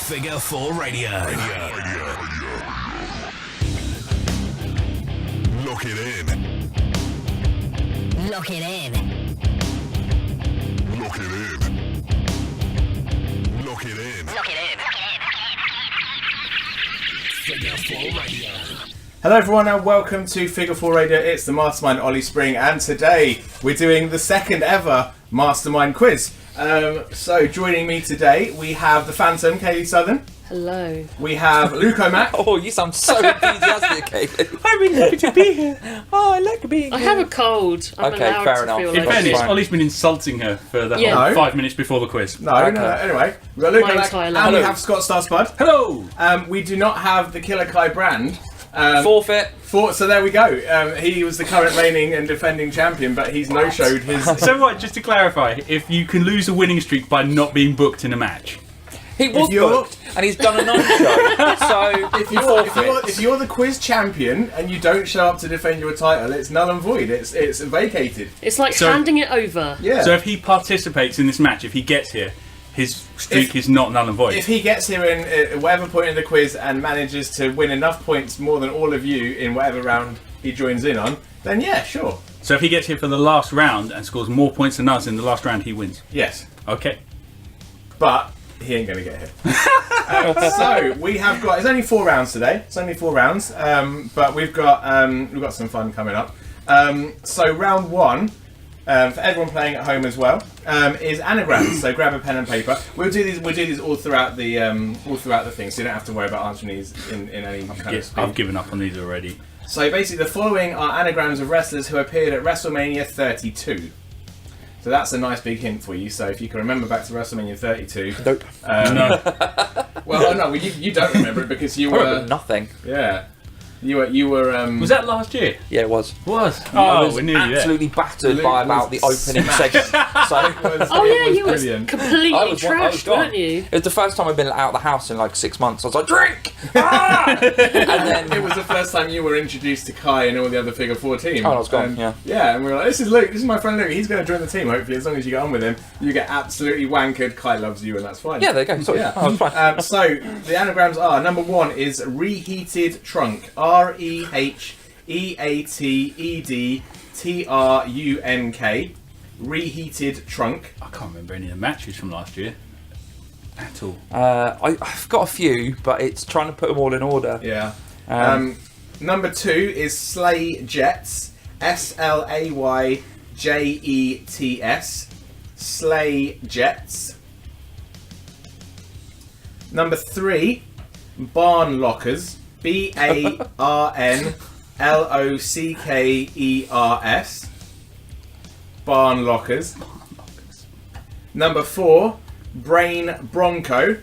Figure 4 Radio. Lock it in. Lock it in. Lock it in. Lock it in. Lock it in. Figure 4 Radio. Hello everyone and welcome to Figure 4 Radio. It's the Mastermind Ollie Spring, and today we're doing the second ever Mastermind Quiz. So joining me today we have the Phantom, Kaylee Southern. Hello. We have Luke O'Mac. Oh, you sound so enthusiastic, Kaylee. I'm really happy to be here. Oh, I like being I have a cold. I'm Okay, allowed fair to enough. feel In like Fairness, fine. Ollie's been insulting her for the Yeah. whole No. 5 minutes before the quiz. No. Okay. Anyway, we've got Luke My O'Mac entire and life. we have Scott Starspud. Hello! We do not have the Killer Kai brand. Forfeit. So there we go. He was the current reigning and defending champion, but he's no-showed his... So what, just to clarify, if you can lose a winning streak by not being booked in a match. He was you're- booked, and he's done a no-show. So If you're the quiz champion and you don't show up to defend your title, it's null and void. It's vacated. It's like So- handing it over. Yeah. So if he participates in this match, if he gets here, his streak is not null and void. If he gets here in whatever point in the quiz and manages to win enough points more than all of you in whatever round he joins in on, then yeah, sure. So if he gets here for the last round and scores more points than us in the last round, he wins. Yes. Okay. But he ain't going to get here. So we have got. It's only 4 rounds today. It's only 4 rounds, but we've got some fun coming up. So round 1, for everyone playing at home as well, is anagrams. So grab a pen and paper. We'll do these all throughout the thing, so you don't have to worry about answering these in any kind of speed. I've given up on these already. So basically, the following are anagrams of wrestlers who appeared at WrestleMania 32. So that's a nice big hint for you. So if you can remember back to WrestleMania 32. Nope. No. Well, no, you don't remember it because you I were. remember nothing. Yeah. You were. Was that last year? Yeah, it was. Was. I Oh, was we're nearly there. absolutely battered Luke by was about the opening segment. So Oh It yeah, was you were brilliant. completely I was trashed, gone. weren't you? It was the first time I've been out of the house in like 6 months. I was like, drink! Ah! And then It was the first time you were introduced to Kai and all the other Figure 4 team. Oh, I was gone, And- yeah. Yeah, and we were like, this is Luke, this is my friend Luke, he's going to join the team, hopefully, as long as you get on with him. You get absolutely wankered, Kai loves you, and that's fine. yeah, there you go. Sorry. Yeah. Oh, it's fine. So, the anagrams are, number 1 is reheated trunk. REHEATEDTRUNK. Reheated trunk. I can't remember any of the matches from last year. At all. I've got a few, but it's trying to put them all in order. Yeah. Number 2 is Slay Jets. SLAYJETS. Slay Jets. Number 3, Barn Lockers. BARNLOCKERS. Barn Lockers. Number 4, Brain Bronco.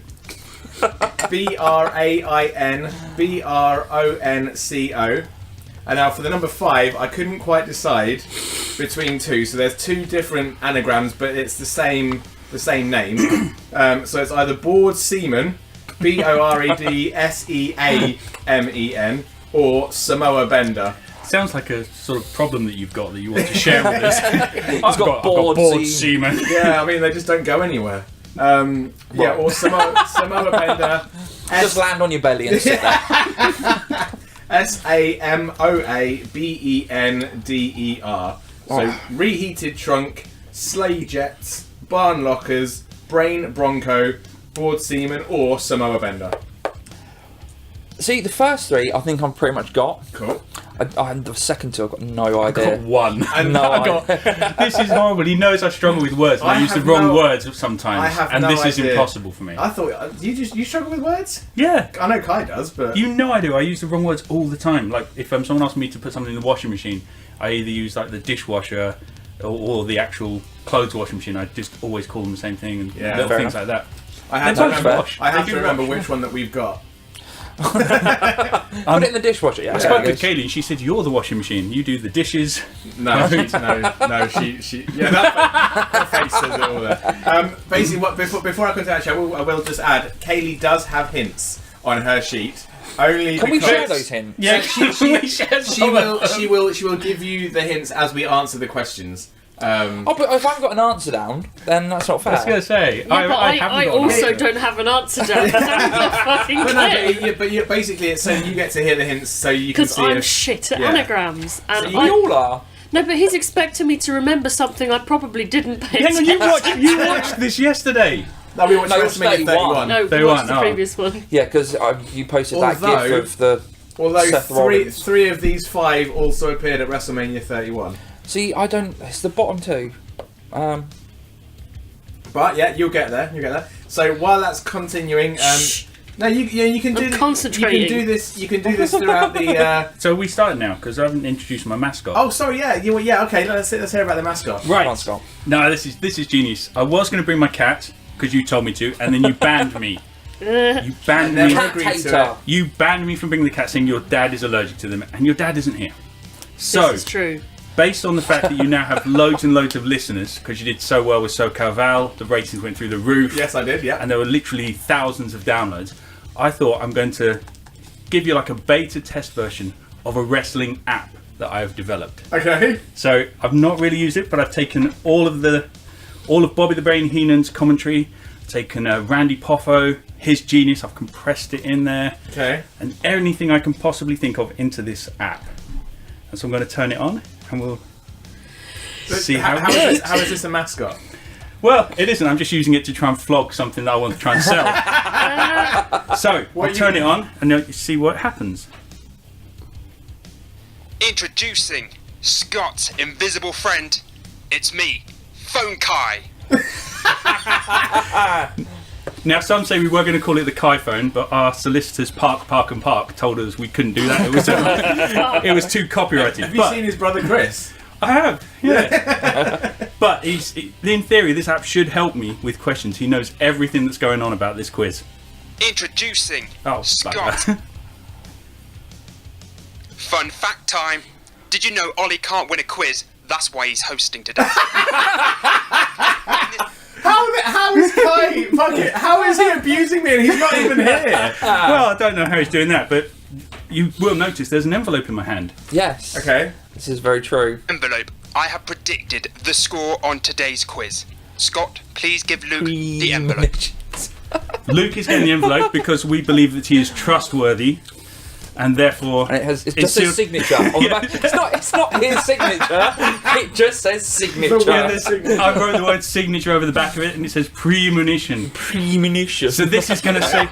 BRAINBRONCO. And now for the number 5, I couldn't quite decide between 2. So there's 2 different anagrams, but it's the same name. So it's either Bored Seaman, BOREDSEAMEN, or Samoa Bender. Sounds like a sort of problem that you've got that you want to share with us. I've got bored bored seaman. Yeah, I mean they just don't go anywhere. Yeah, or Samoa Bender. Just land on your belly and sit there. SAMOABENDER. So reheated trunk, Slay Jets, Barn Lockers, Brain Bronco, Bored Seaman, or Samoa Bender. See, the first 3 I think I'm pretty much got. Cool. And the second 2 I've got no idea. Got one. No I got, this is horrible. He knows I struggle with words. And I use the have wrong no- words sometimes. I have and no this is idea. impossible for me. I thought you struggle with words. Yeah. I know Kai does, but You know I do. I use the wrong words all the time. Like if someone asks me to put something in the washing machine, I either use like the dishwasher or the actual clothes washing machine. I just always call them the same thing and Yeah, little fair things enough. like that. I have They to both remember. wash. I have They to do remember wash. which one that we've got. Put it in the dishwasher. Yeah. I spoke with Kaylee and she said, you're the washing machine. You do the dishes. No, no. She. Yeah, that face says it all there. Basically, before I continue, actually, I will just add. Kaylee does have hints on her sheet. Only Can we because share those hints? Yeah, she will give you the hints as we answer the questions. Oh, but if I haven't got an answer down, then that's not fair. I was going to say, Yeah, but I haven't got also an don't have an answer down. Fucking But no, clue. but basically, it's so you get to hear the hints, so you can Because see I'm if... shit at yeah. anagrams, and So We all are. no, but he's expecting me to remember something I probably didn't pay Hang on, attention. you watched this yesterday. No, we watched No, it was WrestleMania 31. No, They what's won, the oh. previous one? Yeah, because you posted that Although- gif of the. Although Seth Rollins. three of these 5 also appeared at WrestleMania 31. See, I don't. It's the bottom 2. But yeah, you'll get there. You'll get there. So while that's continuing, no, you can do. I'm concentrating. You can do this. You can do this throughout the. So we started now because I haven't introduced my mascot. Oh, sorry. Yeah. Okay. Let's hear about the mascot. right. Come on, Scott. No, this is genius. I was going to bring my cat because you told me to, and then you banned me. You banned Never me. Cat agreed to hater. You banned me from bringing the cat, saying your dad is allergic to them, and your dad isn't here. So, This is true. based on the fact that you now have loads and loads of listeners, because you did so well with SoCal Val, the ratings went through the roof. Yes, I did. Yeah. And there were literally thousands of downloads. I thought I'm going to give you like a beta test version of a wrestling app that I have developed. Okay. So I've not really used it, but I've taken all of Bobby the Brain Heenan's commentary, taken Randy Poffo, his genius, I've compressed it in there, Okay. and anything I can possibly think of into this app. And so I'm going to turn it on, and we'll see how it works. How is this a mascot? Well, it isn't. I'm just using it to try and flog something that I want to try and sell. So I'll turn it on, and you'll see what happens. Introducing Scott's invisible friend. It's me, Phone Kai. Now, some say we were going to call it the Kai phone, but our solicitors Park told us we couldn't do that. It was too copyrighted. Have you seen his brother Chris? I have, yeah. But in theory, this app should help me with questions. He knows everything that's going on about this quiz. Introducing Oh, Scott. bugger. Fun fact time. Did you know Ollie can't win a quiz? That's why he's hosting today. How is Kai? Fuck it. How is he abusing me and he's not even here? Well, I don't know how he's doing that, but you will notice there's an envelope in my hand. Yes. Okay. This is very true. Envelope. I have predicted the score on today's quiz. Scott, please give Luke the envelope. Luke is getting the envelope because we believe that he is trustworthy, and therefore And it's just his signature on the back. It's not his signature. It just says signature. I wrote the word signature over the back of it, and it says premonition. Premonition. So this is going to say.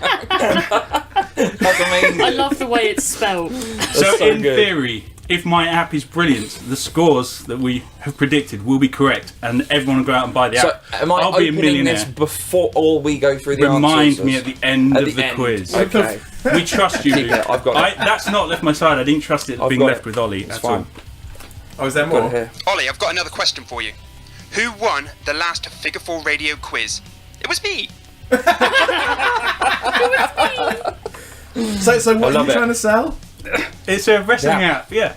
That's amazing. I love the way it's spelled. So so in good. theory, if my app is brilliant, the scores that we have predicted will be correct, and everyone will go out and buy the So app. am I I'll be a opening this millionaire. before all we go through the Remind answers? me at the end At of the end. quiz. Okay. We trust you. Keep it, I've got it. That's not left my side. I didn't trust it I've being got left it. with Ollie. It's That's fine. all. Oh, is there Got it more? here. Ollie, I've got another question for you. Who won the last Figure 4 radio quiz? It was me. So what are love you it. trying to sell? It's a wrestling Yeah. app. Yeah.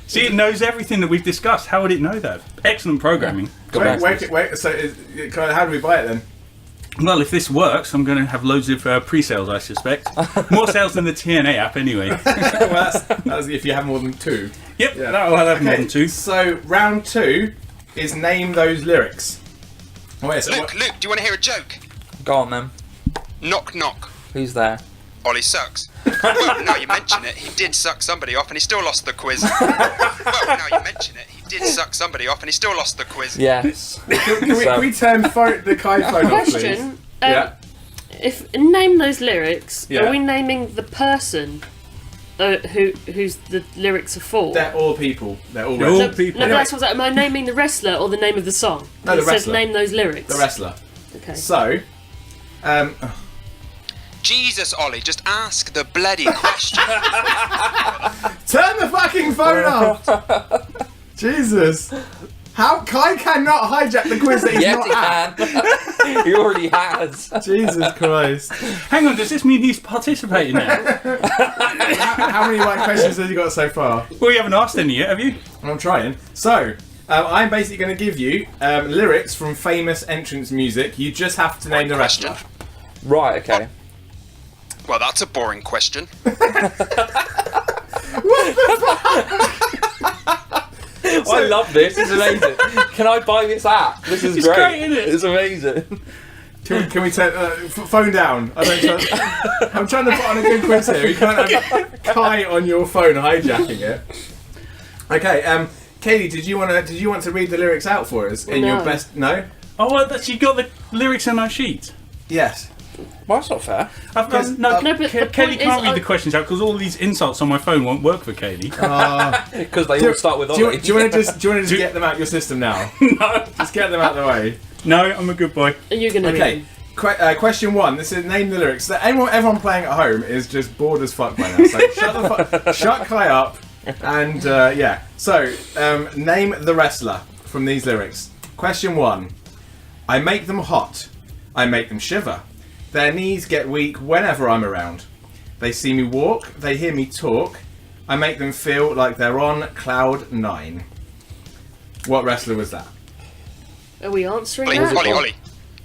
See, it knows everything that we've discussed. How would it know that? Excellent programming. Wait. So how do we buy it then? Well, if this works, I'm going to have loads of pre-sales, I suspect. More sales than the TNA app, anyway. Well, that's if you have more than 2. Yep, Yeah. that'll have more than 2. So round 2 is name those lyrics. Oh, wait, so Luke, what? Luke, do you want to hear a joke? Go on then. Knock, knock. Who's there? Ollie sucks. Well, now you mention it, he did suck somebody off and he still lost the quiz. Well, now you mention it, he did suck somebody off and he still lost the quiz. Yes. Can we turn the Kai phone off, please? Question. Yeah. If name those lyrics, Yeah. are we naming the person who's the lyrics are for? They're all people. They're all They're all wrestlers. people. No, but that's what's am I naming the wrestler or the name of the song? No, it the says wrestler. name those lyrics. The wrestler. Okay. So, Jesus, Ollie, just ask the bloody question. turn the fucking phone off! Jesus. How Kai cannot hijack the quiz that he's Yes, not he at. can. He already has. Jesus Christ. Hang on, does this mean he's participating now? How many right questions has he got so far? Well, you haven't asked any yet, have you? I'm trying. So, I'm basically going to give you lyrics from famous entrance music. You just have to name the wrestler. Right, okay. Well, that's a boring question. I love this. It's amazing. Can I buy this app? This is It's great, isn't it? It's amazing. Can we take phone down? I'm trying to put on a good quiz here. You can't have Kai on your phone hijacking it. Okay, Katie, did you want to read the lyrics out for us in your best? No. Oh, well, you got the lyrics on our sheet. Yes. Well, that's not fair. No, No, but the Kelly point can't is, read the questions out because all these insults on my phone won't work for Katie. Because they all start with Ollie. Do you want to just get them out your system now? No, Just get them out of the way. no, I'm a good boy. Are you going to Okay. Question 1. This is name the lyrics. So everyone playing at home is just bored as fuck by now. So shut Kai up, and yeah. So name the wrestler from these lyrics. Question 1. I make them hot. I make them shiver. Their knees get weak whenever I'm around. They see me walk. They hear me talk. I make them feel like they're on cloud 9. What wrestler was that? Are we answering Ollie, that? Ollie,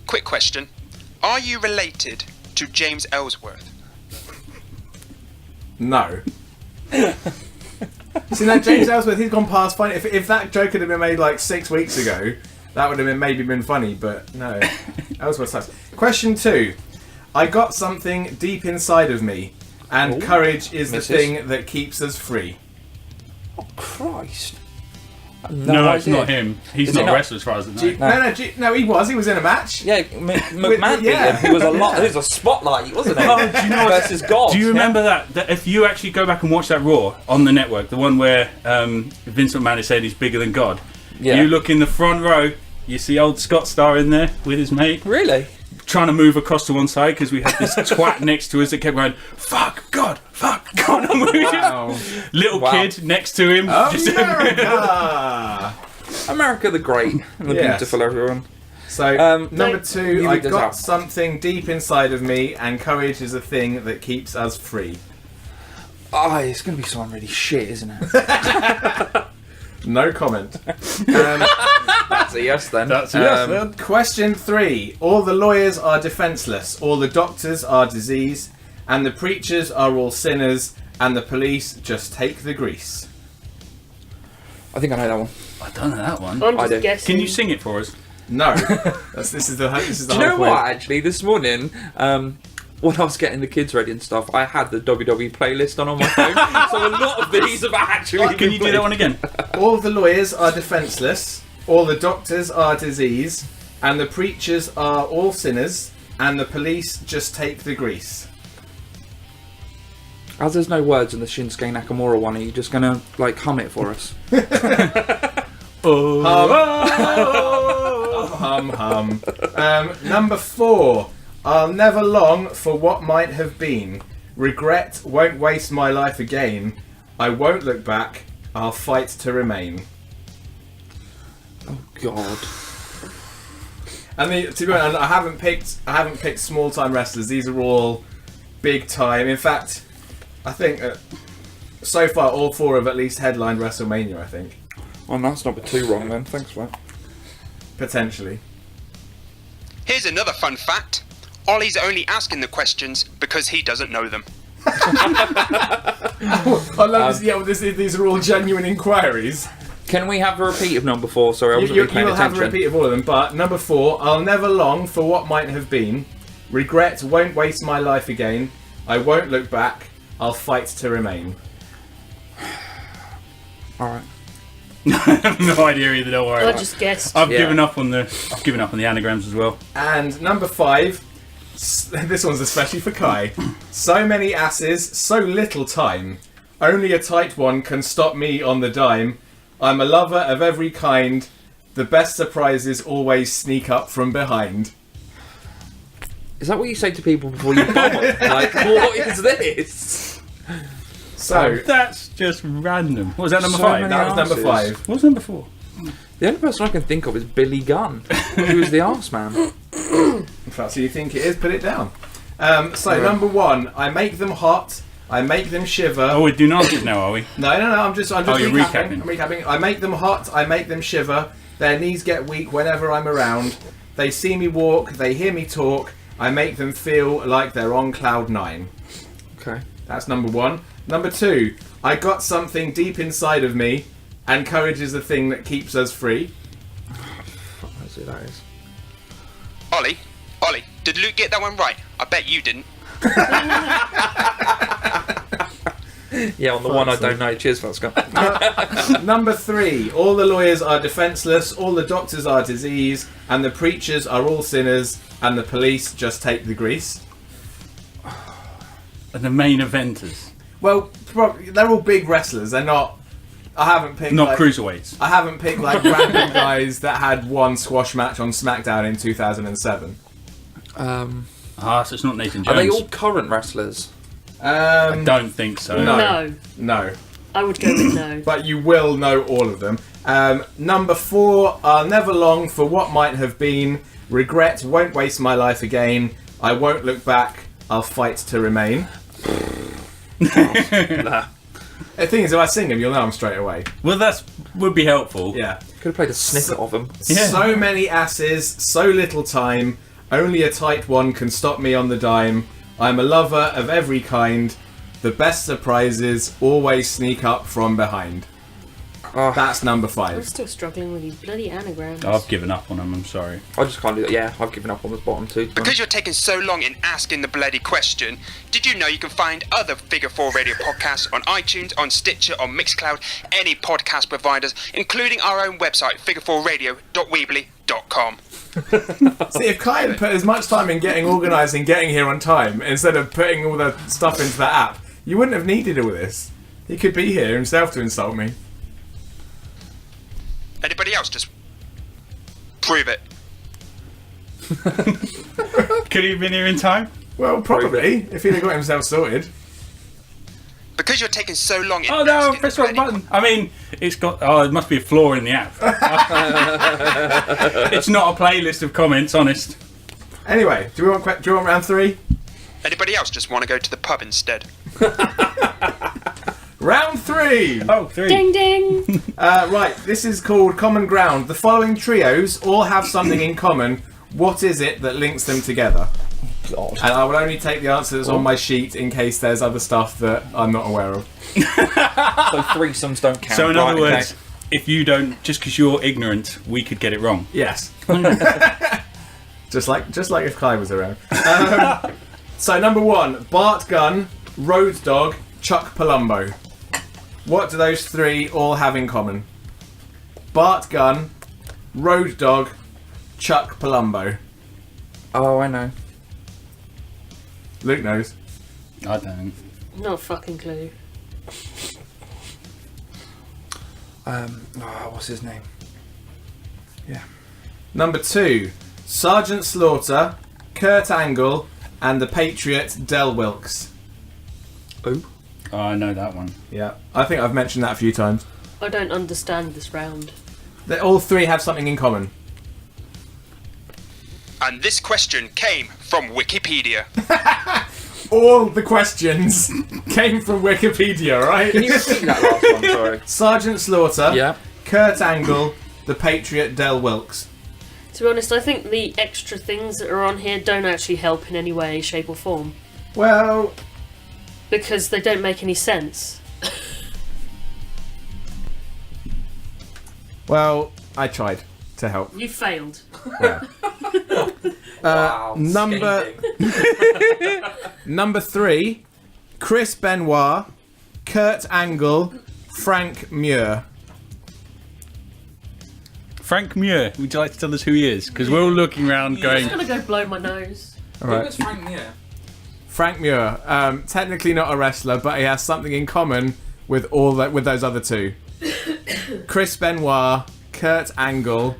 quick question. Are you related to James Ellsworth? No. See, that James Ellsworth, he's gone past funny. If that joke had been made like 6 weeks ago, that would have maybe been funny, but no. Ellsworth sucks. Question 2. I got something deep inside of me, and courage is the thing that keeps us free. Oh, Christ. No, it's not him. He's Is it not a not? wrestler as far as I know. No, he was in a match. Yeah, McMahon beat yeah. him. He was a lot. He was a spotlight, wasn't he? Oh, do you know what- Versus God. Do you remember that if you actually go back and watch that Raw on the network, the one where Vince McMahon is saying he's bigger than God, Yeah. you look in the front row, you see old Scott Starr in there with his mate, Really? trying to move across to one side because we had this twat next to us that kept going, fuck God, I'm moving. Wow. Little Wow. kid next to him. just- America! America the Great and the Yes. beautiful, everyone. So, number you 2, I read this got out. something deep inside of me, and courage is a thing that keeps us free. Oh, it's going to be someone really shit, isn't it? No comment. That's a yes then. That's a yes then. Question 3. All the lawyers are defenceless, all the doctors are disease, and the preachers are all sinners, and the police just take the grease. I think I know that one. I don't know that one. I'm I just do. guessing. Can you sing it for us? No. This is the Do you know whole what, point. actually, this morning, when I was getting the kids ready and stuff, I had the WWE playlist on my phone, so a lot of these have actually Can you do that one again? All the lawyers are defenceless, all the doctors are disease, and the preachers are all sinners, and the police just take the grease. As there's no words in the Shinsuke Nakamura one, are you just going to, like, hum it for us? Hum. Number 4. I'll never long for what might have been. Regret won't waste my life again. I won't look back. I'll fight to remain. Oh, God. And to be honest, I haven't picked small time wrestlers. These are all big time. In fact, I think so far all 4 have at least headlined WrestleMania. I think Well, that's number 2 wrong then. Thanks for that. potentially. Here's another fun fact. Ollie's only asking the questions because he doesn't know them. I love this. Yeah, well, these are all genuine inquiries. Can we have a repeat of number 4? Sorry, I wasn't You really paying will have a attention. repeat of all of them, but number 4, I'll never long for what might have been. Regret won't waste my life again. I won't look back. I'll fight to remain. Alright. I have no idea either. Don't worry. I just guessed. I've Yeah. given up on the anagrams as well. And number 5, this one's especially for Kai. So many asses, so little time. Only a tight one can stop me on the dime. I'm a lover of every kind. The best surprises always sneak up from behind. Is that what you say to people before you bomb them? Like, what is this? So, That's just random. What was that number So 5? many that was number asses. 5. What was number 4? The only person I can think of is Billy Gunn, who was the arse man. If that's who you think it is, put it down. Number 1, I make them hot. I make them shiver. Oh, we're doing answers now, are we? No, I'm just you're recapping. recapping. I'm recapping. I make them hot, I make them shiver. Their knees get weak whenever I'm around. They see me walk, they hear me talk. I make them feel like they're on cloud 9. Okay. That's number 1. Number 2, I got something deep inside of me, and courage is the thing that keeps us free. Let's see who that is. Ollie, did Luke get that one right? I bet you didn't. Yeah, on the one I don't know. Cheers, Fosca. Number 3, all the lawyers are defenceless, all the doctors are disease, and the preachers are all sinners, and the police just take the grease. And the main eventers. Well, they're all big wrestlers. They're not. I haven't picked. Not cruiserweights. I haven't picked like random guys that had one squash match on SmackDown in 2007. So it's not Nathan Jones. Are they all current wrestlers? I don't think so. No. I would go with no. But you will know all of them. Number 4, I'll never long for what might have been. Regret won't waste my life again. I won't look back. I'll fight to remain. Nah. The thing is, if I sing them, you'll know them straight away. Well, that would be helpful. Yeah. Could have played a snippet of them. Yeah. So many asses, so little time. Only a tight one can stop me on the dime. I'm a lover of every kind. The best surprises always sneak up from behind. Oh, That's number I'm 5. still struggling with these bloody anagrams. I've given up on them, I'm sorry. I just can't do that. Yeah, I've given up on the bottom two. Because you're taking so long in asking the bloody question, did you know you can find other Figure 4 Radio podcasts on iTunes, on Stitcher, on Mixcloud, any podcast providers, including our own website, figure4radio.weebly.com. See, if Kai had put as much time in getting organised and getting here on time, instead of putting all the stuff into the app, you wouldn't have needed all this. He could be here himself to insult me. Anybody else just prove it? Could he have been here in time? Well, probably, if he'd have got himself sorted. Because you're taking so long in Oh no, asking press the the wrong bloody button. I mean, it's got. Oh, there must be a flaw in the app. It's not a playlist of comments, honest. Anyway, do you want round 3? Anybody else just want to go to the pub instead? Round 3! Oh, 3. Ding ding! Right, this is called Common Ground. The following trios all have something in common. What is it that links them together? God. And I will only take the answers on my sheet in case there's other stuff that I'm not aware of. So threesomes don't count. So in right, other okay. words, if you don't, just because you're ignorant, we could get it wrong. Yes. just like if Kai was around. So number 1, Bart Gunn, Road Dogg, Chuck Palumbo. What do those 3 all have in common? Bart Gunn, Road Dogg, Chuck Palumbo. Oh, I know. Luke knows. I don't. Not a fucking clue. What's his name? Yeah. Number 2, Sergeant Slaughter, Kurt Angle, and the Patriot Del Wilkes. Oh. Oh, I know that one. Yeah, I think I've mentioned that a few times. I don't understand this round. They all 3 have something in common. And this question came from Wikipedia. All the questions came from Wikipedia, right? Can you repeat that last one? Sorry. Sergeant Slaughter, Yeah. Kurt Angle, the Patriot Del Wilkes. To be honest, I think the extra things that are on here don't actually help in any way, shape or form. Well, Because they don't make any sense. I tried to help. You failed. Yeah. Wow. Number scathing. number 3, Chris Benoit, Kurt Angle, Frank Muir. Frank Muir, would you like to tell us who he is? Because we're all looking around I'm going, just gonna go blow my nose. All Who right. was Frank Muir? Frank Muir, technically not a wrestler, but he has something in common with with those other 2. Chris Benoit, Kurt Angle,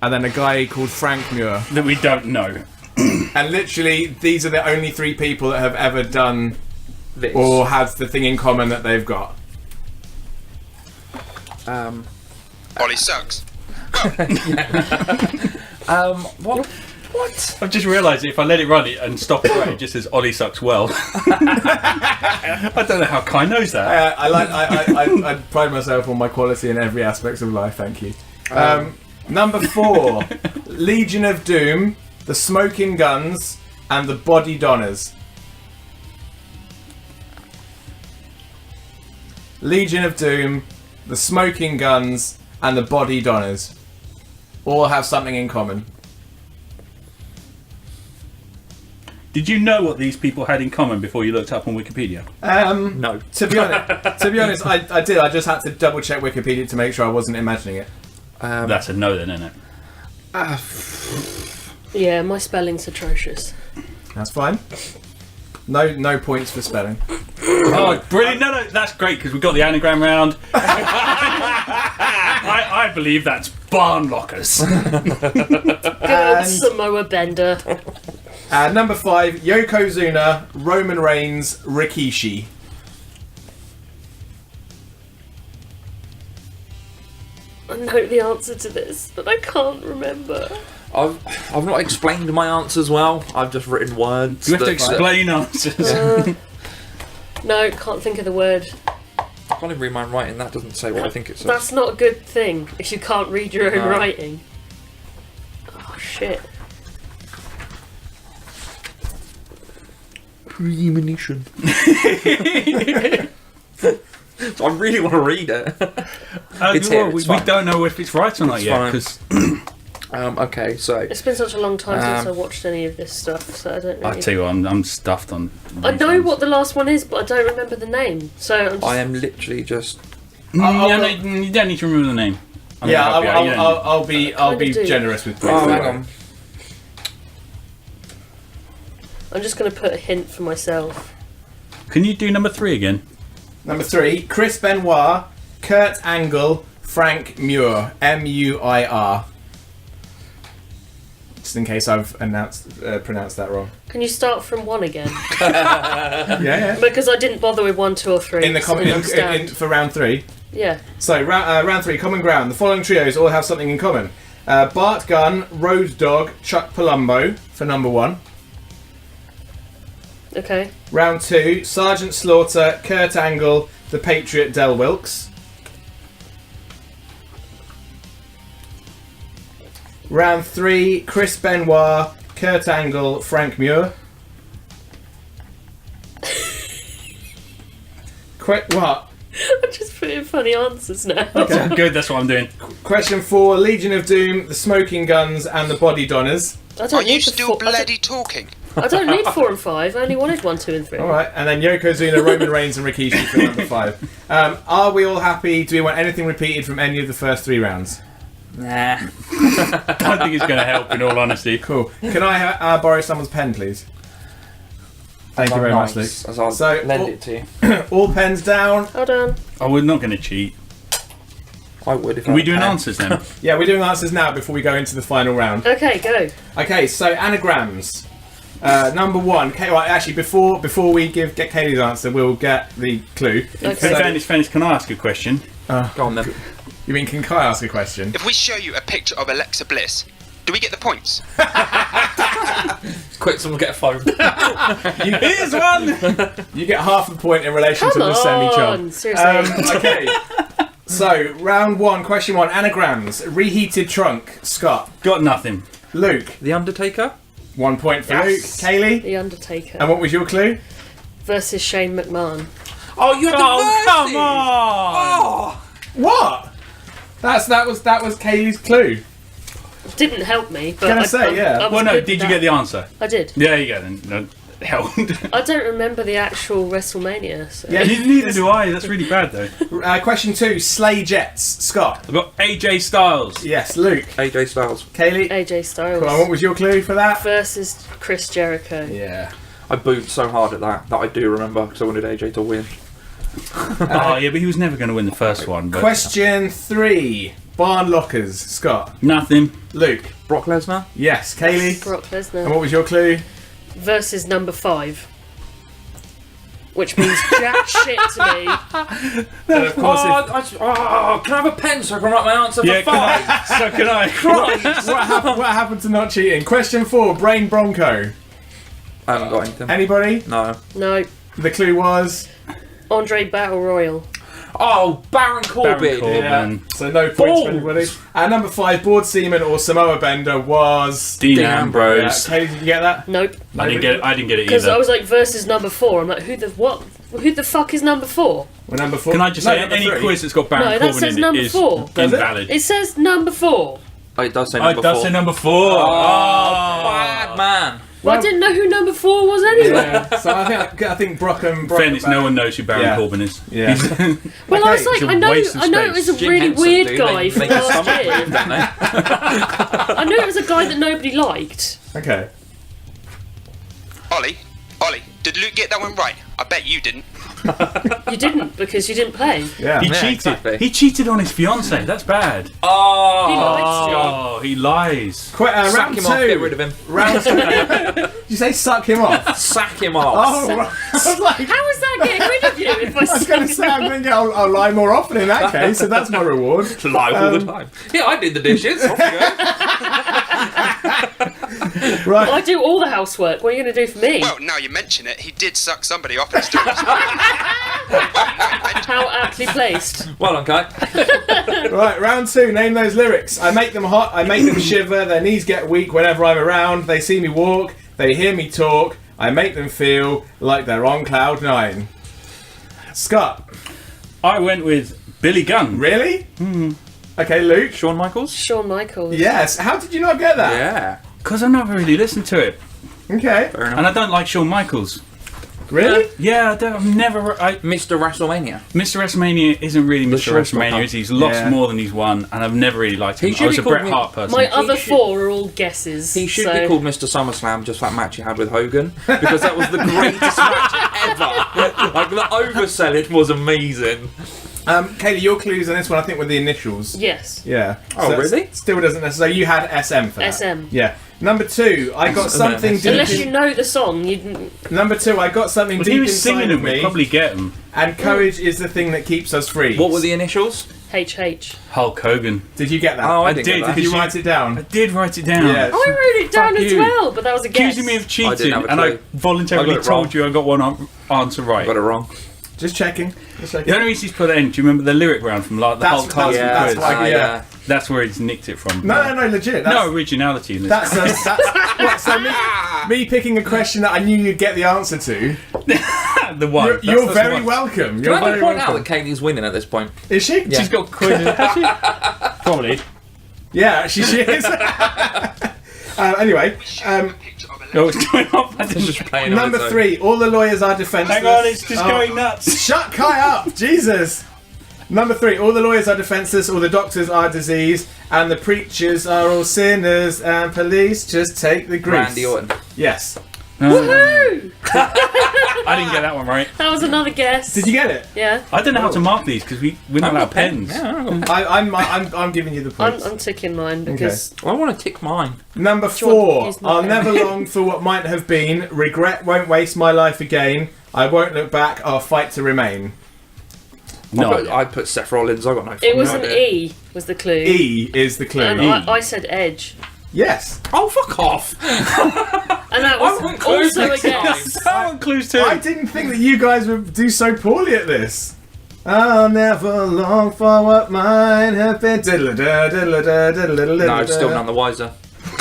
and then a guy called Frank Muir. that we don't know. And literally, these are the only 3 people that have ever done This. or has the thing in common that they've got. Ollie sucks. What? What? I've just realised that if I let it run it and stop it, it just says Ollie sucks well. I don't know how Kai knows that. I pride myself on my quality in every aspect of life. Thank you. Number 4, Legion of Doom, the Smoking Guns, and the Body Donners. Legion of Doom, the Smoking Guns, and the Body Donners all have something in common. Did you know what these people had in common before you looked up on Wikipedia? No. To be honest, I did. I just had to double check Wikipedia to make sure I wasn't imagining it. That's a no then, isn't it? Yeah, my spelling's atrocious. That's fine. No points for spelling. Oh, brilliant. No, that's great because we got the anagram round. I believe that's barn lockers. Good old Samoa Bender. Number 5, Yokozuna, Roman Reigns, Rikishi. I know the answer to this, but I can't remember. I've not explained my answers well. I've just written words. You have to explain answers. No, can't think of the word. I can't even read my writing. That doesn't say what I think it says. That's not a good thing if you can't read your own No. writing. Oh shit. Premonition. So I really want to read it. It's here, it's we fine. don't know if it's right or not It's yet fine. because Okay, so It's been such a long time since I watched any of this stuff, so I don't know. I tell you what, I'm stuffed on. I these know ones. what the last one is, but I don't remember the name. So I'm just... I am literally just. You don't need to remember the name. I'm Yeah, gonna help you out. I'll be Kinda do. generous with Oh, points. hang on. I'm just going to put a hint for myself. Can you do number 3 again? Number 3, Chris Benoit, Kurt Angle, Frank Muir, M-U-I-R. Just in case I've pronounced that wrong. Can you start from 1 again? Yeah. Because I didn't bother with 1, 2 or 3. In the so I don't understand. for round 3. Yeah. So round 3, common ground. The following trios all have something in common. Bart Gunn, Road Dogg, Chuck Palumbo for number 1. Okay. Round 2, Sergeant Slaughter, Kurt Angle, the Patriot Del Wilkes. Round 3, Chris Benoit, Kurt Angle, Frank Muir. What? I'm just putting funny answers now. Okay. Good, that's what I'm doing. Question 4, Legion of Doom, the Smoking Guns, and the Body Donners. I Are don't you need the still four- bloody talking? I don't need 4 and 5. I only wanted 1, 2 and 3. Alright, and then Yokozuna, Roman Reigns, and Rikishi for number 5. Are we all happy? Do we want anything repeated from any of the first 3 rounds? Nah. I don't think it's going to help, in all honesty. Cool. Can I borrow someone's pen, please? Thank you very much, Luke. As I'll So, lend it to you. All pens down. Hold on. Oh, we're not going to cheat. I would if Are I we had doing a pen. answers then? Yeah, we're doing answers now before we go into the final round. Okay, go. Okay, so anagrams. Number 1. Well, actually, before we get Kaylee's answer, we'll get the clue. Okay. In fairness, can I ask a question? Go on then. You mean, can Kai ask a question? If we show you a picture of Alexa Bliss, do we get the points? Quick, someone get a phone. Here's one! You get half a point in relation Come to the semi-chop. on, seriously. Okay. So, round 1, question 1, anagrams. Reheated trunk. Scott. Got nothing. Luke. The Undertaker? 1 point for Yes. Luke. Kaylee. The Undertaker And what was your clue? versus Shane McMahon. Oh, you had the Oh, come verses! on! Oh! What? That was Kaylee's clue. Didn't help me, but Can I say, yeah. I was Well, no, good did with you that. get the answer? I did. There you go then. No, hell. I don't remember the actual WrestleMania. So. Yeah. Neither do I. That's really bad though. Question 2, sleigh jets. Scott. I've got AJ Styles. Yes, Luke. AJ Styles. Kaylee. AJ Styles Cool. And what was your clue for that? versus Chris Jericho. Yeah. I booed so hard at that I do remember because I wanted AJ to win. Oh yeah, but he was never going to win the first one. But Question 3, barn lockers. Scott. nothing. Luke. Brock Lesnar? Yes, Kaylee. Brock And Lesnar what was your clue? versus number 5, which means jack shit to me. And of course, Can I have a pen so I can write my answer for Yeah, five? so can I. what happened to not cheating? Question 4, brain bronco. I haven't got anything. Anybody? No. No, The clue was. Andre Battle Royal. Oh, Baron Corbin. Baron Corbin. Yeah. So no points Balls. for anybody. And number 5, board seaman or Samoa bender was Dean Yeah. Ambrose. Katie, did you get that? Nope. I didn't get it Because I either. was like, versus number 4. I'm like, who the fuck is number 4? Well, number 4. Can I just No, say number any 3. quiz that's got Baron No, that Corbin says in number it is 4. Does it? invalid. It says number 4. Oh, it does say Oh, number it does 4. say number 4. Oh, bad man. Well, I didn't know who number 4 was anyway. Yeah. So I think Brock and Fairness, no one knows who Baron Yeah. Corbin is. Yeah. Well, I was Okay, like, it's a I know waste of it was a space. Jim really Henson, weird do guy they from make a last stomach year. move, don't they? I knew it was a guy that nobody liked. Okay. Ollie, did Luke get that one right? I bet you didn't. You didn't because you didn't play. Yeah. He Yeah, cheated. exactly. He cheated on his fiancée. That's bad. Oh, He likes you. Oh, he lies. sack Round him 2. off, get rid of him. Round 2. Did you say suck him off? Sack him off. Oh, right. I was like, How is that getting rid of you if I I was going to say, I'm thinking I'll lie more often in that case, so that's my reward. Live all the time. Yeah, I did the dishes. Off you go. Right. I do all the housework. What are you going to do for me? Well, now you mention it, he did suck somebody off his stools. How aptly placed. Well done, Kai. Right, round 2. Name those lyrics. I make them hot, I make them shiver, their knees get weak whenever I'm around, they see me walk, they hear me talk, I make them feel like they're on cloud 9. Scott. I went with Billy Gunn. Really? Okay, Luke. Shawn Michaels? Shawn Michaels. Yes. How did you not get that? Yeah. Because I've never really listened to it. Okay. Fair enough. And I don't like Shawn Michaels. Really? Yeah, I've never... Mr. WrestleMania. Mr. WrestleMania isn't really The Mr. showstopper. WrestleMania. He's lost Yeah. more than he's won, and I've never really liked him. He I should was be a Bret called me- Hart person. My other should- 4 are all guesses. He should so- be called Mr. SummerSlam, just that match he had with Hogan, because that was the greatest match ever. Like, the overselling was amazing. Kaylee, your clues on this one, I think, were the initials. Yes. Yeah. Oh, it's- really? Still doesn't necessarily. You had SM for that. SM. Yeah. Number 2, I got something deep. Unless you know the song, you didn't. Number 2, I got something If deep he was inside singing of them, we'd me, probably get him. and courage is the thing that keeps us free. What were the initials? HH. Hulk Hogan. Did you get that? Oh, I I didn't did. get that. Did you Did you- write it down? I did write it down. Yeah. I wrote it down Fuck as you. well, but that was a guess. Accusing me of I cheating, didn't have a and I clue. voluntarily I got it wrong. told you I got one answer right. Got it wrong. Just checking. Just checking. The only reason he's put that in, do you remember the lyric round from like, the That's- Hulk Hogan that's quiz? why- yeah. That's where he's nicked it from. No, legit. No originality in this. That's what, so me picking a question that I knew you'd get the answer to. the one. You're, That's you're the very one. welcome. Can You're I very just point out welcome. that Katie's winning at this point? Is she? Yeah. She's got quizzes, has she? Probably. Yeah, actually she is. Anyway, Oh, it's going off. It's just playing on number its own. 3. All the lawyers are defenceless. Hang on, it's just Oh, going nuts. Shut Kai up, Jesus. Number 3. All the lawyers are defenceless. All the doctors are disease, and the preachers are all sinners. And police just take the grease. Randy Orton. Yes. Woohoo! I didn't get that one right. That was another guess. Did you get it? Yeah. I don't know how to mark these because we're not I've allowed got pens. pens. Yeah, I've got I'm giving you the I'm, points. I'm ticking mine because I want to tick mine. Number Do you want 4. to use I'll mine? never long for what might have been. Regret won't waste my life again. I won't look back. I'll fight to remain. No. I put Seth Rollins. I got no. it fucking was an idea. E was the clue. E is the clue. And I said Edge. Yes. Oh, fuck off! And that I want was clues also a next guess. I want clues too. I didn't think that you guys would do so poorly at this. I'll never long for what might have been. No, still none the wiser.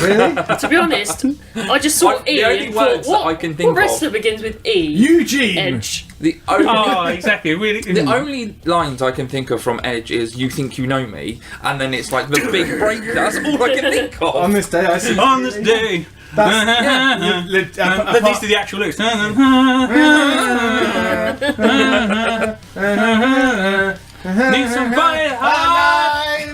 Really? To be honest, I just saw The E only and thought, words that what, I can think what wrestler of- begins with E? Eugene. Edge. The only. Oh, exactly. Really. The only lines I can think of from Edge is "You think you know me," and then it's like the big break. That's all I can think of. On this day, I see. On this day. That's, But these are the actual lyrics. Need somebody high.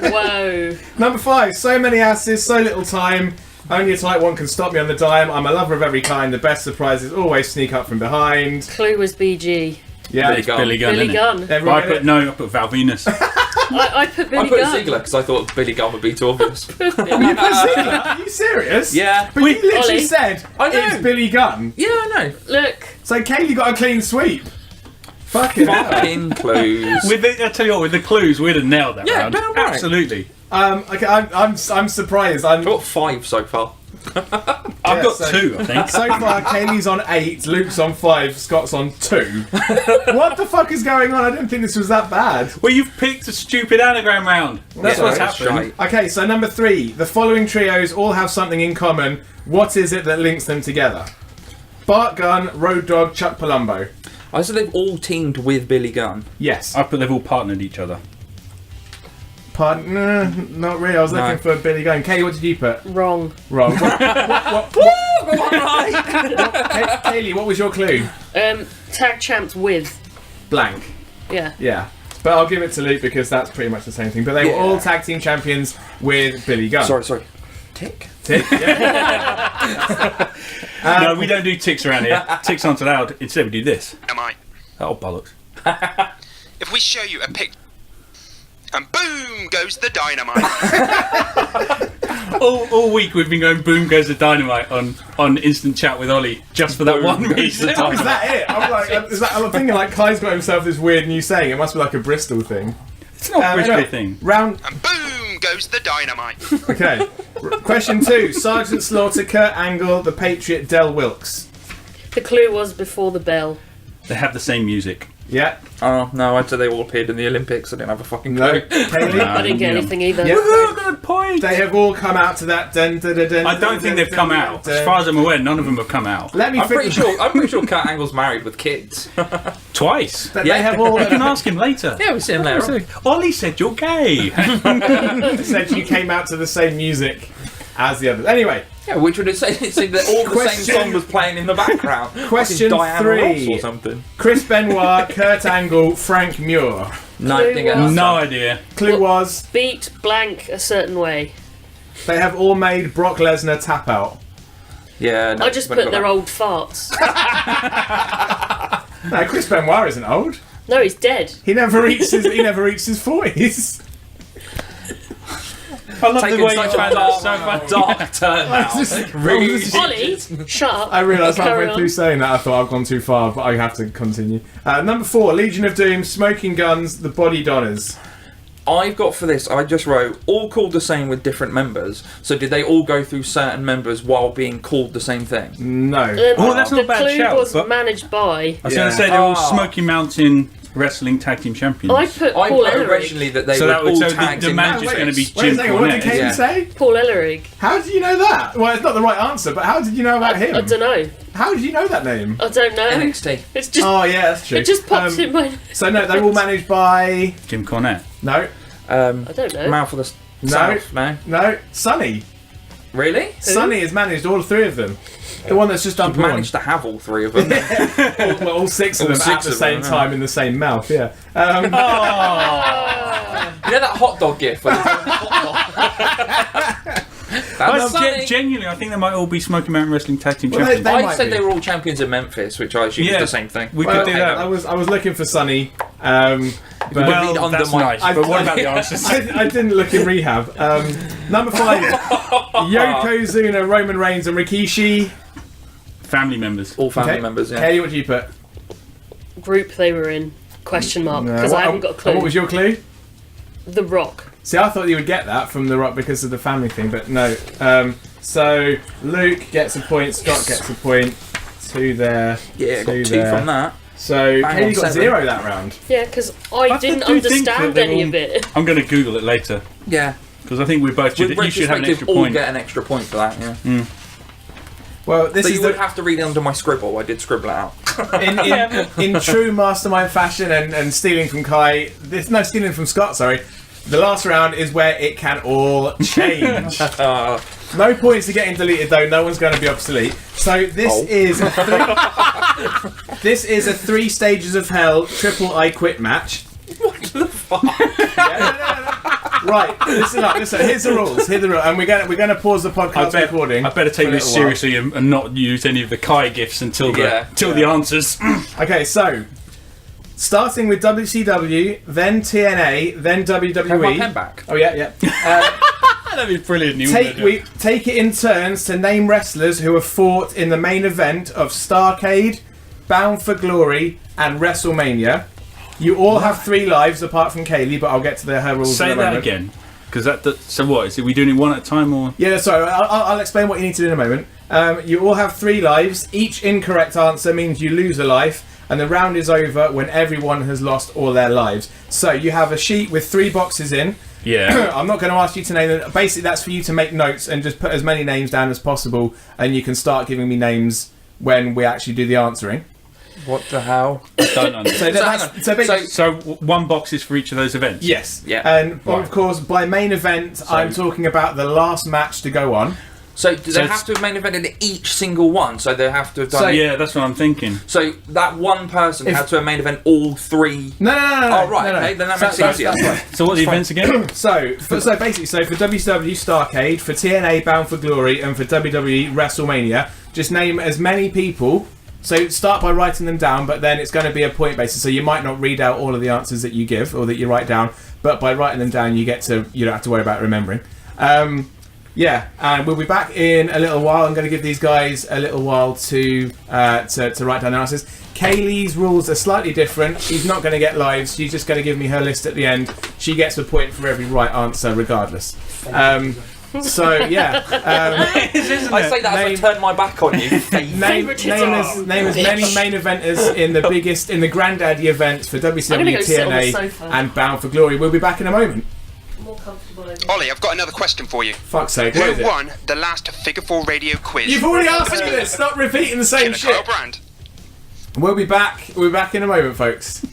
Whoa. Number 5. So many asses, so little time. Only a tight one can stop me on the dime. I'm a lover of every kind. The best surprises always sneak up from behind. Clue was BG. Yeah. Billy Gunn. Billy Gunn. Billy innit? Gunn. Everyone I get put Val Venus. I put Billy I put Gunn. Ziggler because I thought Billy Gunn would be too obvious. it? You put Ziggler? Are you serious? Yeah. But you literally Ollie. said I know. it's Billy Gunn. Yeah, I know. Look, So Kaylee got a clean sweep. Fucking hell. Fucking clues. I tell you what, with the clues, we'd have nailed that Yeah, round. damn right. Absolutely. Okay, I'm surprised. I've got 5 so far. I've got 2, I think. So far, Kaylee's on 8, Luke's on 5, Scott's on 2. What the fuck is going on? I didn't think this was that bad. Well, you've picked a stupid anagram round. That's what's happened. Okay, so number 3. The following trios all have something in common. What is it that links them together? Bart Gunn, Road Dogg, Chuck Palumbo. I said they've all teamed with Billy Gunn. Yes. I put they've all partnered each other. Pardon? Not really. I was looking for Billy Gunn. Kaylee, what did you put? Wrong. Wrong. Kaylee, what was your clue? Tag champs with. Blank. Yeah. Yeah. But I'll give it to Luke because that's pretty much the same thing. But they were all tag team champions with Billy Gunn. Sorry. Tick. Yeah. No, we don't do ticks around here. Ticks aren't allowed. Instead, we do this. Am I? Oh, bollocks. If we show you a picture, and boom goes the dynamite. all week we've been going boom goes the dynamite on instant chat with Ollie just for that one reason. Is that it? I'm thinking like Kai's got himself this weird new saying. It must be like a Bristol thing. It's not a Bristol thing. Round. And boom goes the dynamite. Okay. Question 2. Sergeant Slaughter, Kurt Angle, The Patriot, Del Wilkes. The clue was before the bell. They have the same music. Yeah. Oh, no, I'd say they all appeared in the Olympics. I didn't have a fucking clue. No. Kaylee? I didn't get anything either. Yeah. Good point. They have all come out to that. Dun, dun, dun, dun, I don't think they've come out. As far as I'm aware, none of them have come out. Let me I'm pretty sure Kurt Angle's married with kids. Twice. That they have all. You can ask him later. Yeah, we see him later. Ollie said you're gay. Said you came out to the same music as the others. Anyway. Yeah, which would have said that all the same song was playing in the background. Question Diana 3. Ross or something. Chris Benoit, Kurt Angle, Frank Muir. No idea. Clue was Beat blank a certain way. they have all made Brock Lesnar tap out. Yeah, no, I just put their old farts. No, Chris Benoit isn't old. No, he's dead. He never reached his 40s. I love Taking the way you such found a that so funny. dark turn now. Really? Ollie, shut up. I realised Carry halfway on. through saying that I thought I've gone too far, but I have to continue. Number 4, Legion of Doom, Smoking Guns, The Body Donners. I've got for this, I just wrote, all called the same with different members. So did they all go through certain members while being called the same thing? No. Oh, that's not a bad The clue shout, was but- managed by. I was going to say they're all Smoky Mountain Wrestling Tag Team Champions. I put I Paul put Ellering. originally that they So were that would- all so tagged the in manager's matches. going to be Wait a Jim second, what did Cornette. Kaylee Yeah. say? Paul Ellering. How did you know that? Well, it's not the right answer, but how did you know about him? I don't know. How did you know that name? I don't know. NXT. It's just. Oh, yeah, that's true. It just popped in my. So, no, they're all managed by... Jim Cornette. No. I don't know. Mouth of the No. South, no? No. Sonny. Really? Sonny has managed all 3 of them. The one that's just I've unborn. managed to have all 3 of them. all 6 of All them 6 at the of same them, time in the same mouth, yeah. You know that hot dog gif? Where there's a hot dog? That's Sonny. Genuinely, I think they might all be Smoky Mountain Wrestling Tag Team Well, Champions. they I might said be. they were all champions in Memphis, which I assume is the same thing. We Well, could do that. I was looking for Sonny, but Well, Well, under that's my- nice. But what about the answers? I didn't look in rehab. Number 5, Yokozuna, Roman Reigns, and Rikishi. Family members. All family Okay. members, yeah. Katie, what did you put? Group they were in. Question mark. Because I haven't got a clue. What was your clue? The Rock. See, I thought you would get that from The Rock because of the family thing, but no. So Luke gets a point, Scott gets a point. 2 there. Yeah, got 2 2 there. from that. So Bang Katie on got 7. 0 that round. Yeah, because I I didn't do think that understand they're any all- of it. I'm going to Google it later Yeah. because I think we both should. With You should have an retrospective, extra all point. get an extra point for that, yeah. Well, this So is you the, would have to read it under my scribble. I did scribble it out. in true mastermind fashion and stealing from stealing from Scott, sorry. The last round is where it can all change. No points to getting deleted though, no one's going to be obsolete. So this is a 3 stages of hell triple I quit match. What the fuck? Right, listen up, here's the rules. And we're going to pause the podcast recording. I better take for a this little while. seriously and not use any of the Kai gifts until the answers. Okay, so starting with WCW, then TNA, then WWE. Have my pen back. Oh yeah. That'd be brilliant. We take it in turns to name wrestlers who have fought in the main event of Starrcade, Bound for Glory, and WrestleMania. You all have 3 lives apart from Kaylee, but I'll get to her rules in Say a that moment. again. Because so what? Is it we doing it one at a time or? Yeah, sorry, I'll explain what you need to do in a moment. You all have 3 lives. Each incorrect answer means you lose a life, and the round is over when everyone has lost all their lives. So you have a sheet with 3 boxes in. Yeah. I'm not going to ask you to name them. Basically, that's for you to make notes and just put as many names down as possible, and you can start giving me names when we actually do the answering. What the hell? Don't understand. So one box is for each of those events? Yes. Yeah. And of course, by main event, I'm talking about the last match to go on. So do they have to have main evented each single one? So they have to have done... yeah, that's what I'm thinking. So that one person had to have main event all 3... No. Oh, right, okay, then that makes it easier. So what are the events again? So for WCW Starrcade, for TNA Bound for Glory, and for WWE WrestleMania, just name as many people. So start by writing them down, but then it's going to be a point basis. So you might not read out all of the answers that you give or that you write down, but by writing them down, you don't have to worry about remembering. Yeah, and we'll be back in a little while. I'm going to give these guys a little while to write down their answers. Kaylee's rules are slightly different. She's not going to get lives. She's just going to give me her list at the end. She gets a point for every right answer, regardless. So yeah, I say that as I turn my back on you. name as many main eventers in the Granddaddy events for WCW, TNA, and Bound for Glory. We'll be back in a moment. More comfortable over here. Ollie, I've got another question for you. Fuck's sake, what is Who it? won the last Figure 4 Radio quiz? You've already asked me this. Stop repeating the same Killer Kyle shit. Brand. We'll be back in a moment, folks.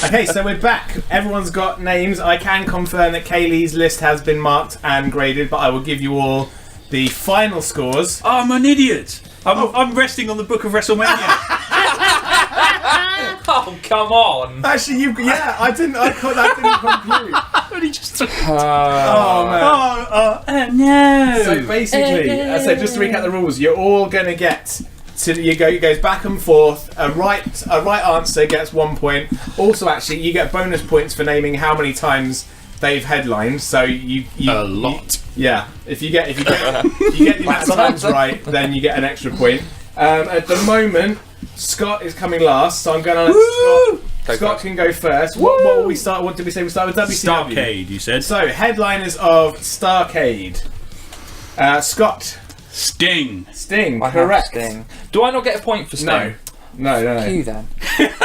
Okay, so we're back. Everyone's got names. I can confirm that Kaylee's list has been marked and graded, but I will give you all the final scores. Oh, I'm an idiot. I'm resting on the Book of WrestleMania. Oh, come on. Actually, that didn't compute. Only just Oh, man. no. So basically, so just to recap the rules, you're all going to get... it goes back and forth. A right answer gets 1 point. Also, actually, you get bonus points for naming how many times they've headlined. So you a lot. If you get the amount of times right, then you get an extra point. At the moment, Scott is coming last, so I'm going to let Scott can go first. What will we start? What did we say? We start with WCW. Starrcade, you said. So headliners of Starrcade. Scott. Sting. I Correct. have Sting. Do I not get a point for Sting? No. You then. It's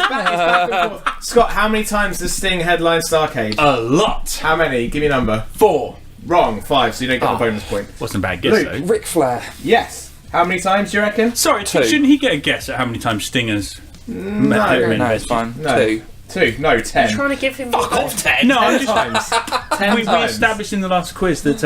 back and forth. Scott, how many times does Sting headline Starrcade? A lot. How many? Give me a number. 4. Wrong. 5, so you don't get the bonus point. Wasn't a bad guess, though. Ric Flair. Yes. How many times do you reckon? Sorry, 2. Shouldn't he get a guess at how many times Sting has... No, it's fine. No. 2. 2. No, 10. I'm trying to give him Fuck off, 10. No, I'm 10 just... times. 10 We times. established in the last quiz that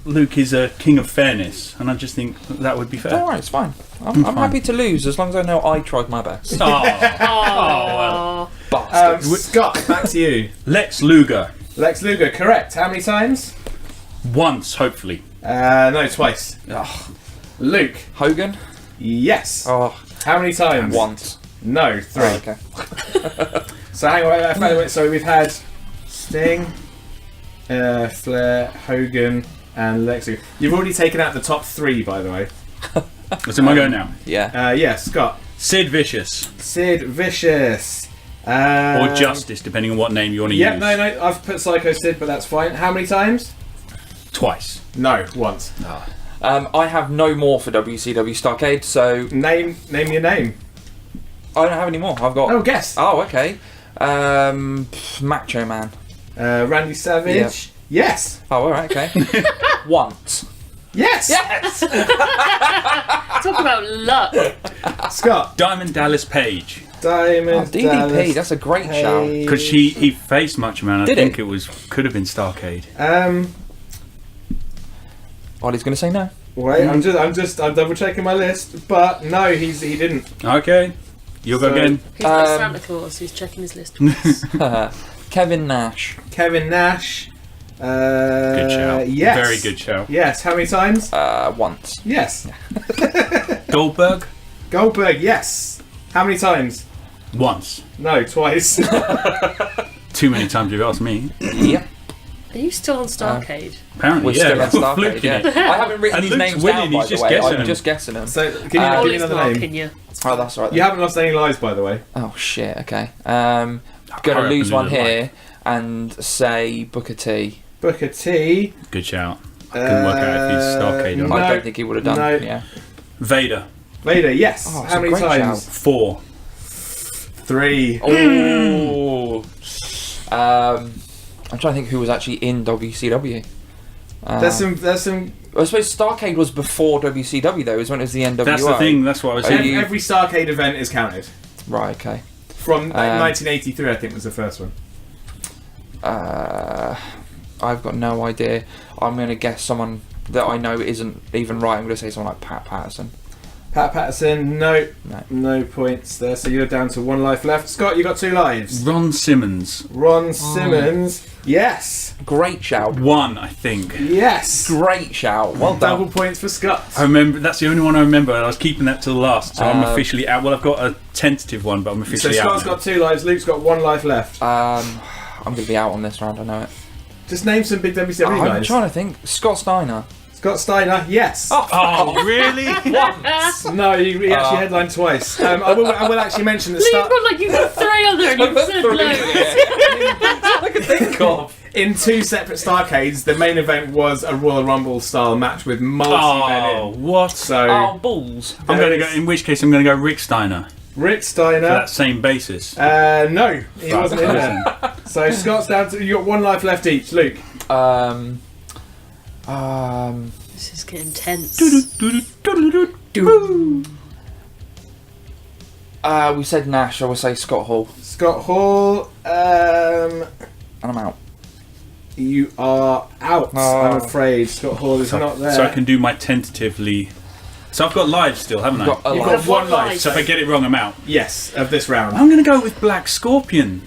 Luke is a king of fairness, and I just think that would be fair. Alright, it's fine. I'm happy to lose as long as I know I tried my best. Oh, Bastards. Scott, back to you. Lex Luger. Lex Luger, correct. How many times? Once, hopefully. No, twice. Ugh. Luke. Hogan? Yes. Oh, How many times? once. No, 3. Oh, okay. So hang on, so we've had Sting, Flair, Hogan, and Lex Luger. You've already taken out the top 3, by the way. So am I going now? Yeah. Yeah, Scott. Sid Vicious. Sid Vicious. Or Justice, depending on what name you want to use. Yeah, no, I've put Psycho Sid, but that's fine. How many times? Twice. No, once. I have no more for WCW Starrcade, so Name your name. I don't have any more. I've got... Oh, guess. Oh, okay. Macho Man. Randy Savage. Yeah. Yes. Oh, alright, okay. Once. Yes. Yes! talk about luck. Scott. Diamond Dallas Page. Diamond DDP, Dallas that's a great shout. Page. Because he faced Macho Man. I Did think it? could have been Starrcade. Ollie's going to say no. Wait, I'm double checking my list, but no, he didn't. Okay. You'll go So- again. He's like Santa Claus who's checking his list. Kevin Nash. Kevin Nash. Good shout. Yes. Very good shout. Yes. How many times? Once. Yes. Goldberg. Goldberg. Yes. How many times? Once. No, twice. Too many times you've asked me. Yep. Are you still on Starrcade? Apparently, We're yeah. still on Fluke, Starrcade, yeah. innit? I haven't written And these Luke's names winning, down, by he's the just way. guessing I'm them. just guessing them. So give me Ollie's another name. marking you. Oh, that's right. You haven't lost any lives, by the way. Oh, shit, okay. Going to reckon lose one lose a here. and say Booker T. Booker T. Good shout. I couldn't work out if he's Starcade or no. not. I don't think he would have done. No. Yeah. Vader. Vader, yes. Oh, it's How a many great times? shout. 4. 3. Oh. I'm trying to think who was actually in WCW. There's some. I suppose Starcade was before WCW though. It was when it was the NWO. That's the thing. That's what I was Are saying. you- Every Starcade event is counted. Right. Okay. From 1983, I think was the first one. I've got no idea. I'm going to guess someone that I know isn't even right. I'm going to say someone like Pat Patterson. Pat Patterson, no points there. So you're down to 1 life left. Scott, you got 2 lives. Ron Simmons. Ron Simmons, yes, Great shout. 1, I think. yes. Great shout. Well done. Double points for Scott. I remember. That's the only one I remember. And I was keeping that till last, so I'm Um, officially out. Well, I've got a tentative one, but I'm So officially out. Scott's now. got 2 lives. Luke's got 1 life left. I'm going to be out on this round. I know it. Just name some big WCW I'm guys. trying to think. Scott Steiner. Scott Steiner, yes. Oh, really? No, he actually headlined twice. I will actually mention the You've start. got like you got 3 other and you've said loads. I can think of. In 2 separate Starcades, the main event was a Royal Rumble style match with multi-men Oh, in. what? So Oh, balls. I'm going to go. In which case, I'm going to go Rick Steiner Rick for Steiner. that same basis. No, he wasn't in there. So Scott's down to, you got 1 life left each. Luke. This is getting tense. We said Nash. I will say Scott Hall. Scott Hall. And I'm out. You are out. Oh. I'm afraid Scott Hall is not there. So I can do my tentatively. So I've got lives still, haven't I? Got a You've life. got 1 life. So if I get it wrong, I'm out. Yes, of this round. I'm going to go with Black Scorpion.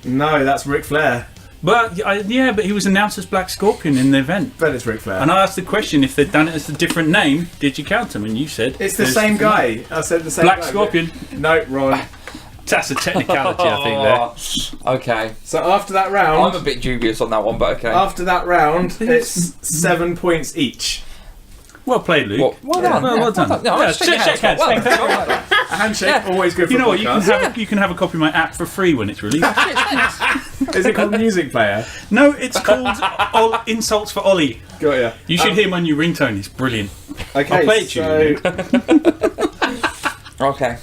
No, that's Ric Flair. But yeah, but he was announced as Black Scorpion in the event. But it's Ric Flair. And I asked the question, if they'd done it as a different name, did you count them? And you said It's the there's same different- guy. I said the same Black guy. Scorpion. No, wrong. That's a technicality, I think. There. Okay. So after that I'm round, a bit dubious on that one, but okay. after that round, it's 7 points each. Well played, Luke. Well done. Well done. No, Yeah, shake shake hands. Well Thank done. A handshake, always good for You know a what? podcast. You can have a copy of my app for free when it's released. Is it called Music Player? No, it's called Insults for Ollie. Got ya. You should hear my new ringtone. It's brilliant. Okay, I'll play it to so Okay.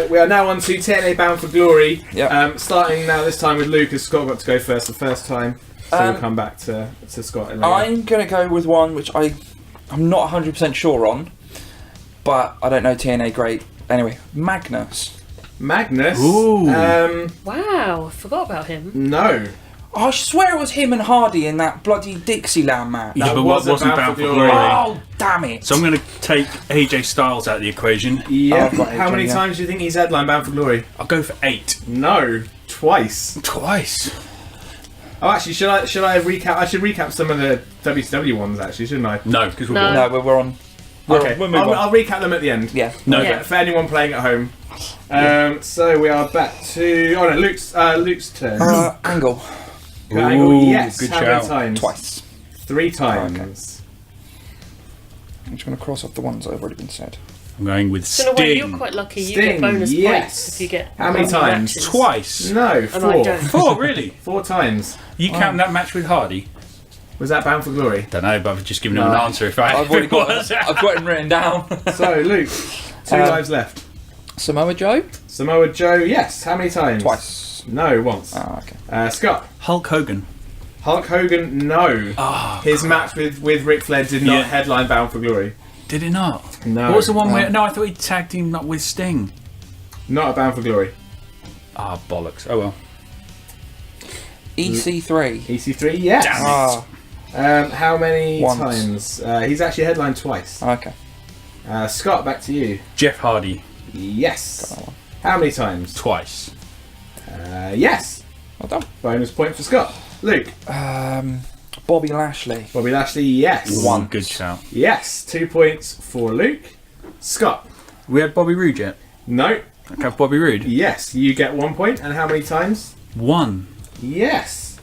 we are now on to TNA Bound for Glory. Yep. Starting now this time with Luke, as Scott got to go first the first time. So we'll come back to Scott later. I'm going to go with one which I'm not 100% sure on, but I don't know TNA great. Anyway, Magnus. Magnus. Ooh. Wow, I forgot about him. No. I swear it was him and Hardy in that bloody Dixieland match. Yeah, That but was what wasn't Bound Bound for for Glory. Glory? Oh, damn it. So I'm going to take AJ Styles out of the equation. Yeah. I've got How AJ, many yeah. times do you think he's headlined Bound for Glory? I'll go for 8. No. Twice. Twice. Oh, actually, should I recap? I should recap some of the WCW ones, actually, shouldn't I? No, because we're No. No, we're on. Okay, we'll move on. I'll recap them at the end. Yeah. No. Yeah. For anyone playing at home. So we are back to Luke's turn. Angle. Angle, yes. good How shout. many times? Twice. 3 times. I'm just going to cross off the ones that have already been said. I'm going with So in a way, you're Sting. quite lucky. You Sting, get bonus yes. points if you get. How many longer times? matches. Twice. No, And I 4. don't. 4, really? 4 times. You count that match with Hardy? Was that Bound for Glory? Don't know, but I've just given him No. an answer if I I've already if it got was. I've got him written down. So, Luke, 2 lives left. Samoa Joe? Samoa Joe, yes. How many times? Twice. No, once. Oh, okay. Scott. Hulk Hogan. Hulk Hogan, no. His match with Ric Flair did not Yeah. headline Bound for Glory. Did it not? No. What was the one where... No, I thought he tagged him up with Sting. Not a Bound for Glory. Ah, bollocks. Oh, well. EC3. EC3, yes. Ah, How many Once. times? He's actually headlined twice. okay. Scott, back to you. Jeff Hardy. Yes. How many times? Twice. Yes. Well done. Bonus point for Scott. Luke. Bobby Lashley. Bobby Lashley, yes. One. Good shout. Yes. 2 points for Luke. Scott. We had Bobby Roode yet? No. I have Bobby Roode. Yes. You get 1 point. And how many times? 1. Yes.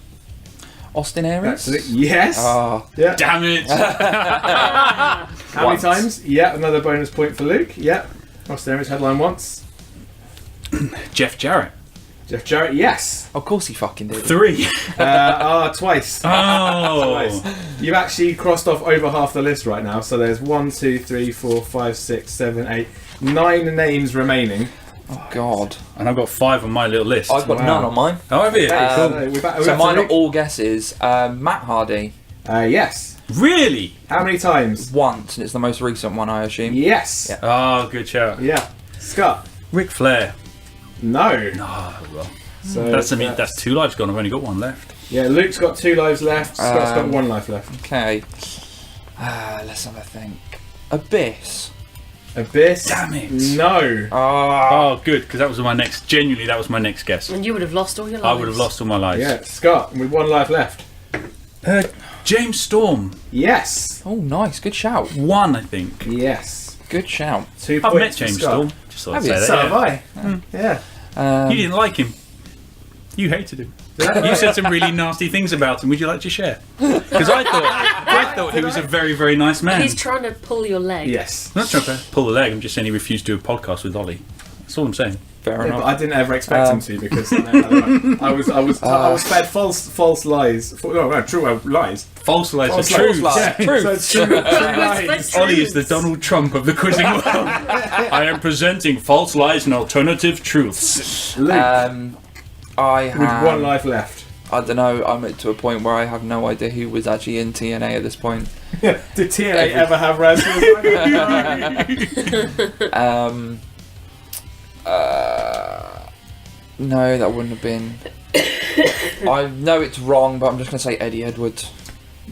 Austin Aries? That's it. Yes. Ah, Yeah. Damn it! How Once. many times? Yeah. Another bonus point for Luke. Yeah. Austin Aries headline once. Jeff Jarrett. Jeff Jarrett, yes. Of course he fucking did. 3. Twice. Oh. Twice. You've actually crossed off over half the list right now, so there's 1, 2, 3, 4, 5, 6, 7, 8, 9 names remaining. Oh, God. And I've got 5 on my little list. I've got Wow. none on mine. Oh, have you? So mine are all guesses. Matt Hardy. Yes. Really? How many times? Once, and it's the most recent one, I assume. Yes. Yeah. Oh, good shout. Yeah. Scott? Ric Flair. No. Oh, well. So That's 2 lives gone. I've only got 1 left. Yeah, Luke's got 2 lives left. Scott's got 1 life left. Okay. Let's have a think. Abyss. Abyss? Damn it. No. Oh, good, because that was my next. Genuinely, that was my next guess. And you would have lost all your lives. I would have lost all my lives. Yeah, Scott, with 1 life left. James Storm. Yes. Oh, nice. Good shout. 1, I think. Yes. Good shout. 2 I've points met for James Scott. Storm. Just thought I'd Have say you? that. So yeah. have I. Yeah. You didn't like him. You hated him. You said some really nasty things about him. Would you like to share? Because I thought he was a very, very nice man. He's trying to pull your leg. Yes. I'm not trying to pull the leg. I'm just saying he refused to do a podcast with Ollie. That's all I'm saying. Fair Yeah, enough. but I didn't ever expect him to because I was fed false lies. True lies. False lies are False true. lies. Yeah, Truth. so it's true lies. That's Ollie is the Donald Trump of the quizzing world. I am presenting false lies and alternative truths. Luke, I with have 1 life left. I don't know. I'm at to a point where I have no idea who was actually in TNA at this point. Did TNA ever have Raspberry? No, that wouldn't have been. I know it's wrong, but I'm just going to say Eddie Edwards.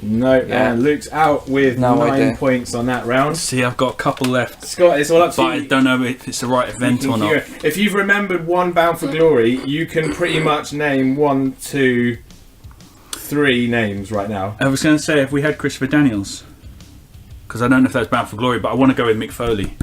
No, Yeah. and Luke's out with No 9 idea. points on that round. See, I've got a couple left. Scott, it's all up to But I you. don't know if it's the right event or not. If you've remembered 1 Bound for Glory, you can pretty much name 1, 2, 3 names right now. I was going to say, have we had Christopher Daniels? Because I don't know if that's Bound for Glory, but I want to go with Mick Foley.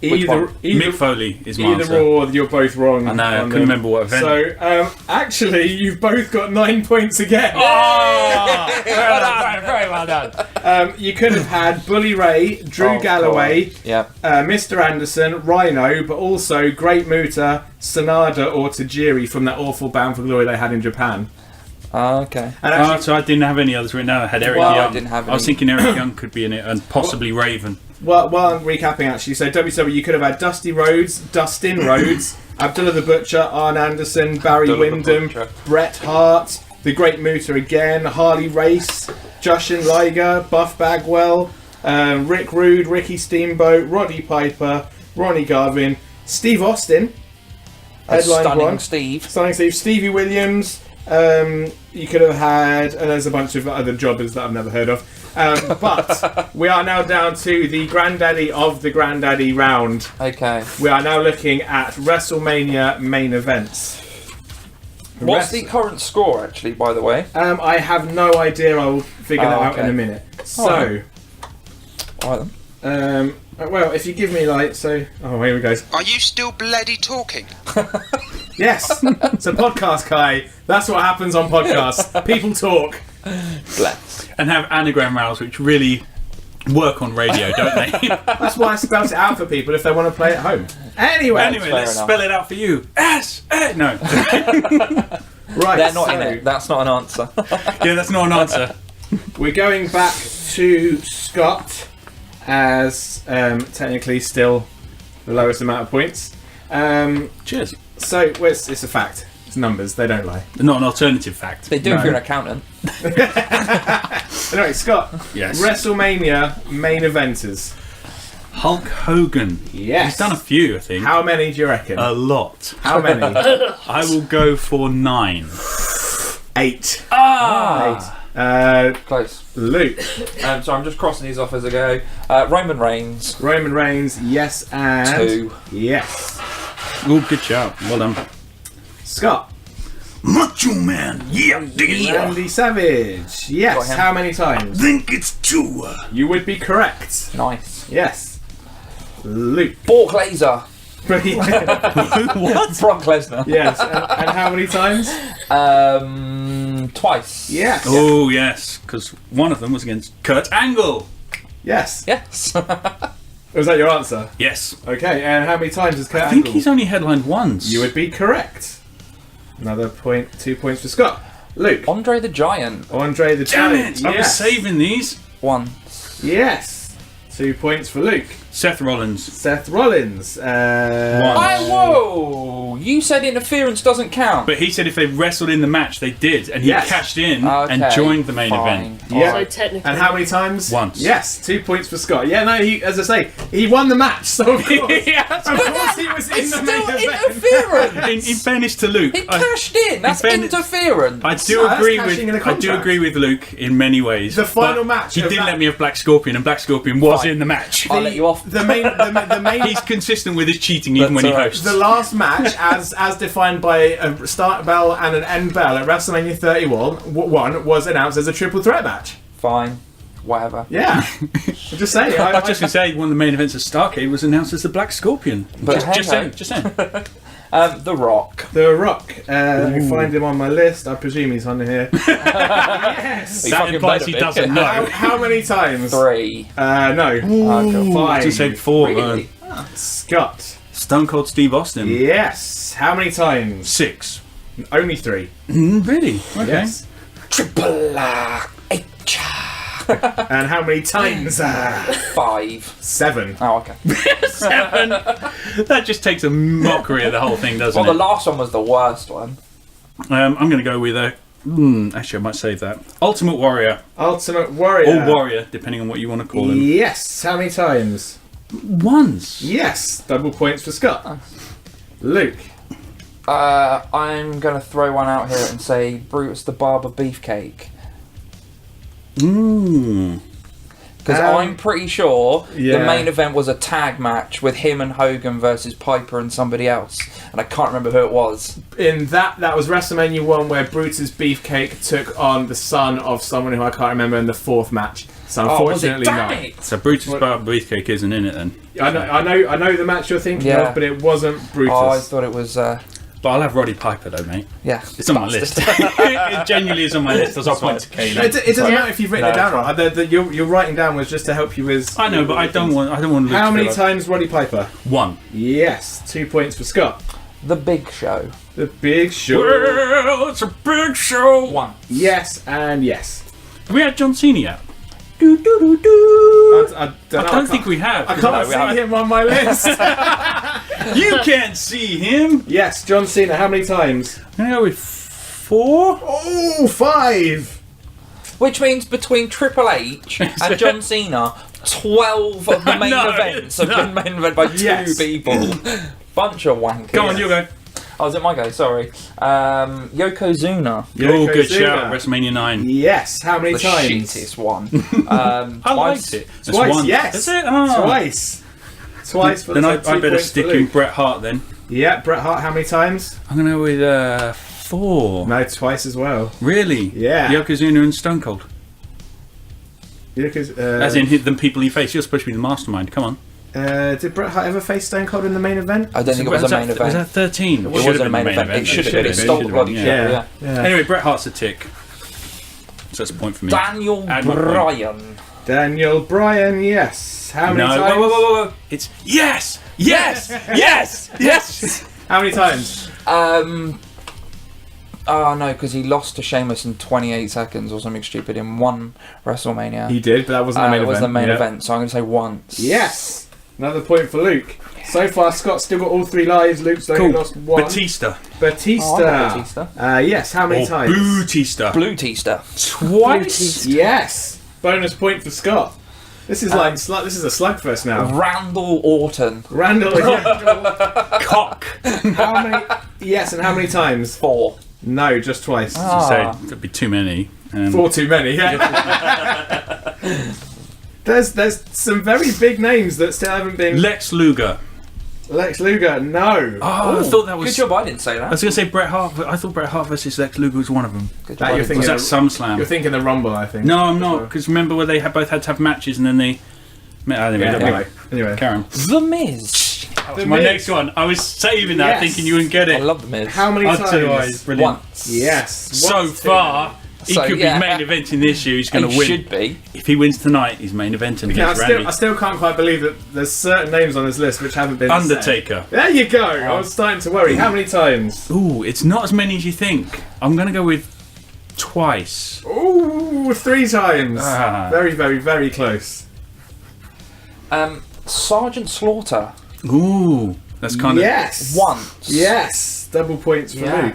Mick Foley is my Either answer. or, you're both wrong. I know, I on couldn't them. remember what event. So, actually, you've both got 9 points again. Oh! Very well done. You could have had Bully Ray, Drew Oh, Galloway, God. Yeah. Mr. Anderson, Rhino, but also Great Muta, Sanada, or Tajiri from that awful Bound for Glory they had in Japan. Okay. And Oh, actually, so I didn't have any others written down. I had Eric Well, I Young. didn't have I was any. thinking Eric Young could be in it, and possibly Raven. well, I'm recapping actually. So WWE, you could have had Dusty Rhodes, Dustin Rhodes, Abdullah the Butcher, Arn Anderson, Barry Abdullah the Windham, Butcher. Bret Hart, The Great Muta again, Harley Race, Jushin Liger, Buff Bagwell, Rick Rude, Ricky Steamboat, Roddy Piper, Ronnie Garvin, Steve Austin, headline Stunning one, Steve. Stunning Steve, Stevie Williams. You could have had, and there's a bunch of other jobbers that I've never heard of. But we are now down to the granddaddy of the granddaddy round. Okay. We are now looking at WrestleMania main events. What's the current score, actually, by the way? I have no idea. I will figure that out in okay. a minute. So, Alright. Alright then. well, if you give me like, so, oh, here we go. Are you still bloody talking? Yes, it's a podcast, Kai. That's what happens on podcasts. People talk. Bless. And have anagram rails, which really work on radio, don't they? That's why I spelled it out for people if they want to play at home. Anyway, Anyway, fair let's enough. spell it out for you. No. right. They're not in so it. That's not an answer. Yeah, that's not an answer. We're going back to Scott as technically still the lowest amount of points. Cheers. So well, it's a fact. It's numbers. They don't lie. Not an alternative fact. They do No. if you're an accountant. Anyway, Scott. Yes. WrestleMania main eventers. Hulk Hogan. Yes. He's done a few, I think. How many do you reckon? A lot. How many? I will go for 9. 8. Ah! 8. Close. Luke. So I'm just crossing these off as I go. Roman Reigns. Roman Reigns. Yes, and 2. yes. Oh, good job. Well done. Scott. Macho Man, yeah, Randy Savage. Yes. Got him. How many times? think it's 2. You would be correct. Nice. Yes. Luke. Brock Lesnar. What? Brock Lesnar. Yes. And how many times? Twice. Yes. Oh, yes, because one of them was against Kurt Angle. Yes. Yes. Was that your answer? Yes. Okay, and how many times has Kurt I think Angle? he's only headlined once. You would be correct. Another point, 2 points for Scott. Luke. Andre the Giant. Andre the Damn Giant. it! I was Yes. saving these. Once. Yes. 2 points for Luke. Seth Rollins. Seth Rollins. Whoa! You said interference doesn't count. But he said if they wrestled in the match, they did, and he Yes. cashed in Okay, and joined the main fine. event. Yeah. So technically. And how many times? Once. Yes, 2 points for Scott. Yeah, no, he, as I say, he won the match, so of course, he was in the main Still event. interference. In fairness to Luke, He cashed in. That's fairness- interference. I do No, that's agree cashing in a with I do contract. agree with Luke in many ways. The final but match he of did that- let me have Black Scorpion, and Black Scorpion was Fine. in the match. I'll let you off. The main, the main. He's consistent with his cheating even when he alright. hosts. The last match, as defined by a start bell and an end bell at WrestleMania 31, was announced as a triple threat match. Fine. Whatever. Yeah, I'm just saying. I was just going to say, one of the main events at Starrcade was announced as the Black Scorpion. But just hang on. saying. The Rock. The Rock. Let me find him on my list. I presume he's on here. Yes. He That fucking implies better he be. doesn't know. How many times? 3. No. Okay. I just said 4. Really? Scott. Stone Cold Steve Austin. Yes. How many times? 6. Only 3. Really? Okay. Yes. Triple H. And how many times? 5. 7. Oh, okay. 7. That just takes a mockery of the whole thing, doesn't Well, the it? last one was the worst one. I'm going to go with a... actually, I might save that. Ultimate Warrior. Ultimate Warrior. Or Warrior, depending on what you want to call him. Yes. How many times? Once. Yes. Double points for Scott. Luke. I'm going to throw one out here and say Brutus the Barber Beefcake. Because I'm pretty sure yeah. the main event was a tag match with him and Hogan versus Piper and somebody else. And I can't remember who it was. In that was WrestleMania 1 where Brutus Beefcake took on the son of someone who I can't remember in the 4th match. So unfortunately Damn not. it! So Brutus Barber Beefcake isn't in it then. I know the match you're thinking Yeah. of, but it wasn't Brutus. Oh, I thought it was... But I'll have Roddy Piper though, mate. yeah. It's on my list. It genuinely is on my list. As I'll point to Kane. It doesn't matter if you've written it down or not. Your writing down was just to help you with. I know, but I don't want Luke How to many feel like- times Roddy Piper? 1. Yes, 2 points for Scott. The Big Show. The Big Show. Well, it's a big show. 1. Yes and yes. We had John Cena yet? I don't think we have. I can't see him on my list. You can't see him. Yes, John Cena. How many times? I'm gonna go with 4. Oh, 5. Which means between Triple H and John Cena, 12 of the main No, events have been main event by 2 people. Bunch of wankers. Come on, you go. Oh, is it my go? Sorry. Yokozuna. Oh, good Yokozuna. shout. WrestleMania 9. Yes. How many The times? shittiest one. I Twice. liked it. That's Twice. one. Yes. Is it? Oh. Twice. Twice for Then I the 2 better points stick for in Luke. Bret Hart then. Yeah, Bret Hart. How many times? I'm gonna go with 4. No, twice as well. Really? Yeah. Yokozuna and Stone Cold. As in the people he faced. You're supposed to be the mastermind. Come on. Did Bret Hart ever face Stone Cold in the main event? I don't think it was a main Was event. that 13? It wasn't a main event. It should have been. It stole the bloody show. yeah. Yeah. Anyway, Bret Hart's a tick. So that's a point for me. Daniel Add my point. Bryan. Daniel Bryan. Yes. How many No, times? whoa. It's yes, yes, yes, yes. How many times? Oh no, because he lost to Sheamus in 28 seconds or something stupid in one WrestleMania. He did, but that wasn't the main it event. was the main Yeah. event, so I'm going to say once. Yes. Another point for Luke. So far, Scott's still got all 3 lives. Luke's only lost 1. Batista. Batista. Oh, I got Batista. Yes. How many times? Bootista. Blue Tista. Twice. Yes. Bonus point for Scott. This is this is a slugfest now. Randall Orton. Randall. Cock. How many? Yes, and how many times? 4. No, just twice. So that'd be too many. 4 too many. There's some very big names that still haven't been. Lex Luger. Lex Luger. No. Oh, I thought that was. Good job I didn't say I that. was going to say Bret Hart, but I thought Bret Hart versus Lex Luger was one of them. Good That job I you're didn't Was thinking that of- SummerSlam? You're thinking the Rumble, I think. No, I'm not. Because remember where they both had to have matches and then they. Anyway, Anyway. Karen. The Miz. That was my next one. I was saving that, Yes. thinking you wouldn't get I it. love The Miz. How many times? Otherwise, brilliant. Once. Yes. So Once, far, He could be main eventing this year. He's going to He win. should be. If he wins tonight, he's main eventing Now, against Randy. I still can't quite believe that there's certain names on this list which haven't been Undertaker. said. There you go. I was starting to worry. How many times? Ooh, it's not as many as you think. I'm going to go with twice. Ooh, 3 times. Ah. Very, very, very close. Sergeant Slaughter. Ooh, that's kind of... Yes. Once. Yes. Double points for Yeah. Luke.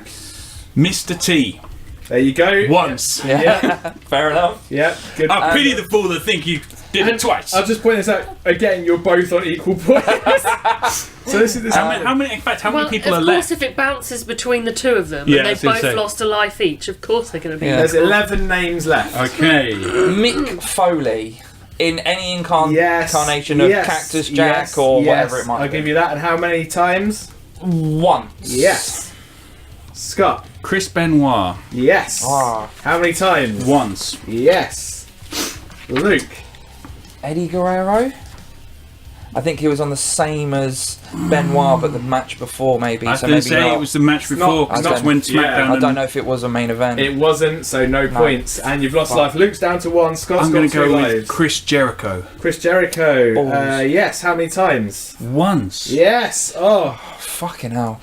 Mr. T. There you go. Once. Yeah. Fair enough. Yeah. Good. I pity the fool that think you did it twice. I'll just point this out again. You're both on equal points. So this is How many? In fact, how many people are of left? course, if it bounces between the two of them Yeah, and I was they've gonna both say. lost a life each, of course they're going to be. Yeah. There's 11 names left. Okay. Mick Foley. In any Yes. incarnation of Yes. Cactus Jack Yes. or Yes. whatever it might I'll be. give you that. And how many times? Once. Yes. Scott. Chris Benoit. Yes. Ah. How many times? Once. Yes. Luke. Eddie Guerrero? I think he was on the same as Benoit, but the match before maybe. I was so going maybe to say not. it was the match before, because I that's don't- when yeah, SmackDown. I don't know if it was a main event. It wasn't, so no points. And you've lost life. Luke's down to 1. Scott's I'm got going to 2 go lives. with Chris Jericho. Chris Jericho. Balls. Yes. How many times? Once. Yes. Oh. Fucking hell.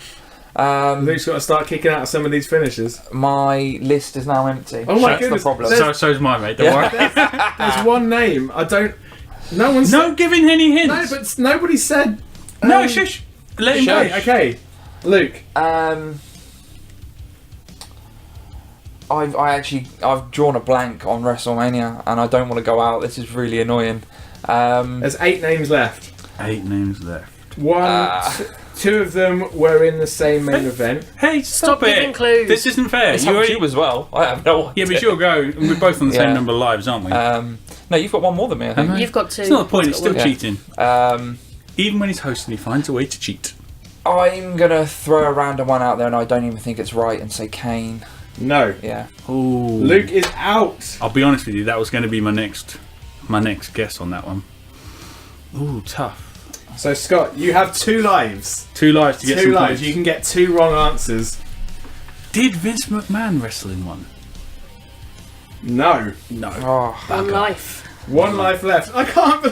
Luke's got to start kicking out some of these finishes. My list is now empty. Oh my That's goodness. the problem. There's- So's mine, mate. Don't worry. There's one name. I don't. No one's. No giving any hints. No, but nobody said. No, shush. Let him go. Okay. Luke. I've drawn a blank on WrestleMania, and I don't want to go out. This is really annoying. There's 8 names left. 8 names left. Two of them were in the same main event. Hey, stop it. giving clues. This isn't fair. It's You up to already- you as well. I have no idea. Yeah, but you'll go. And we're both on the same Yeah. number of lives, aren't we? No, you've got one more than me, I think. You've got 2. It's not the point. It's still Yeah. cheating. Um, Even when he's hosting, he finds a way to cheat. I'm gonna throw a random one out there, and I don't even think it's right, and say Kane. No. Yeah. Ooh. Luke is out. I'll be honest with you. That was going to be my next guess on that one. Ooh, tough. So Scott, you have 2 lives. 2 lives to get 2 some lives. points. You can get 2 wrong answers. Did Vince McMahon wrestle in one? No. No. Oh, One life. 1 life left. I can't.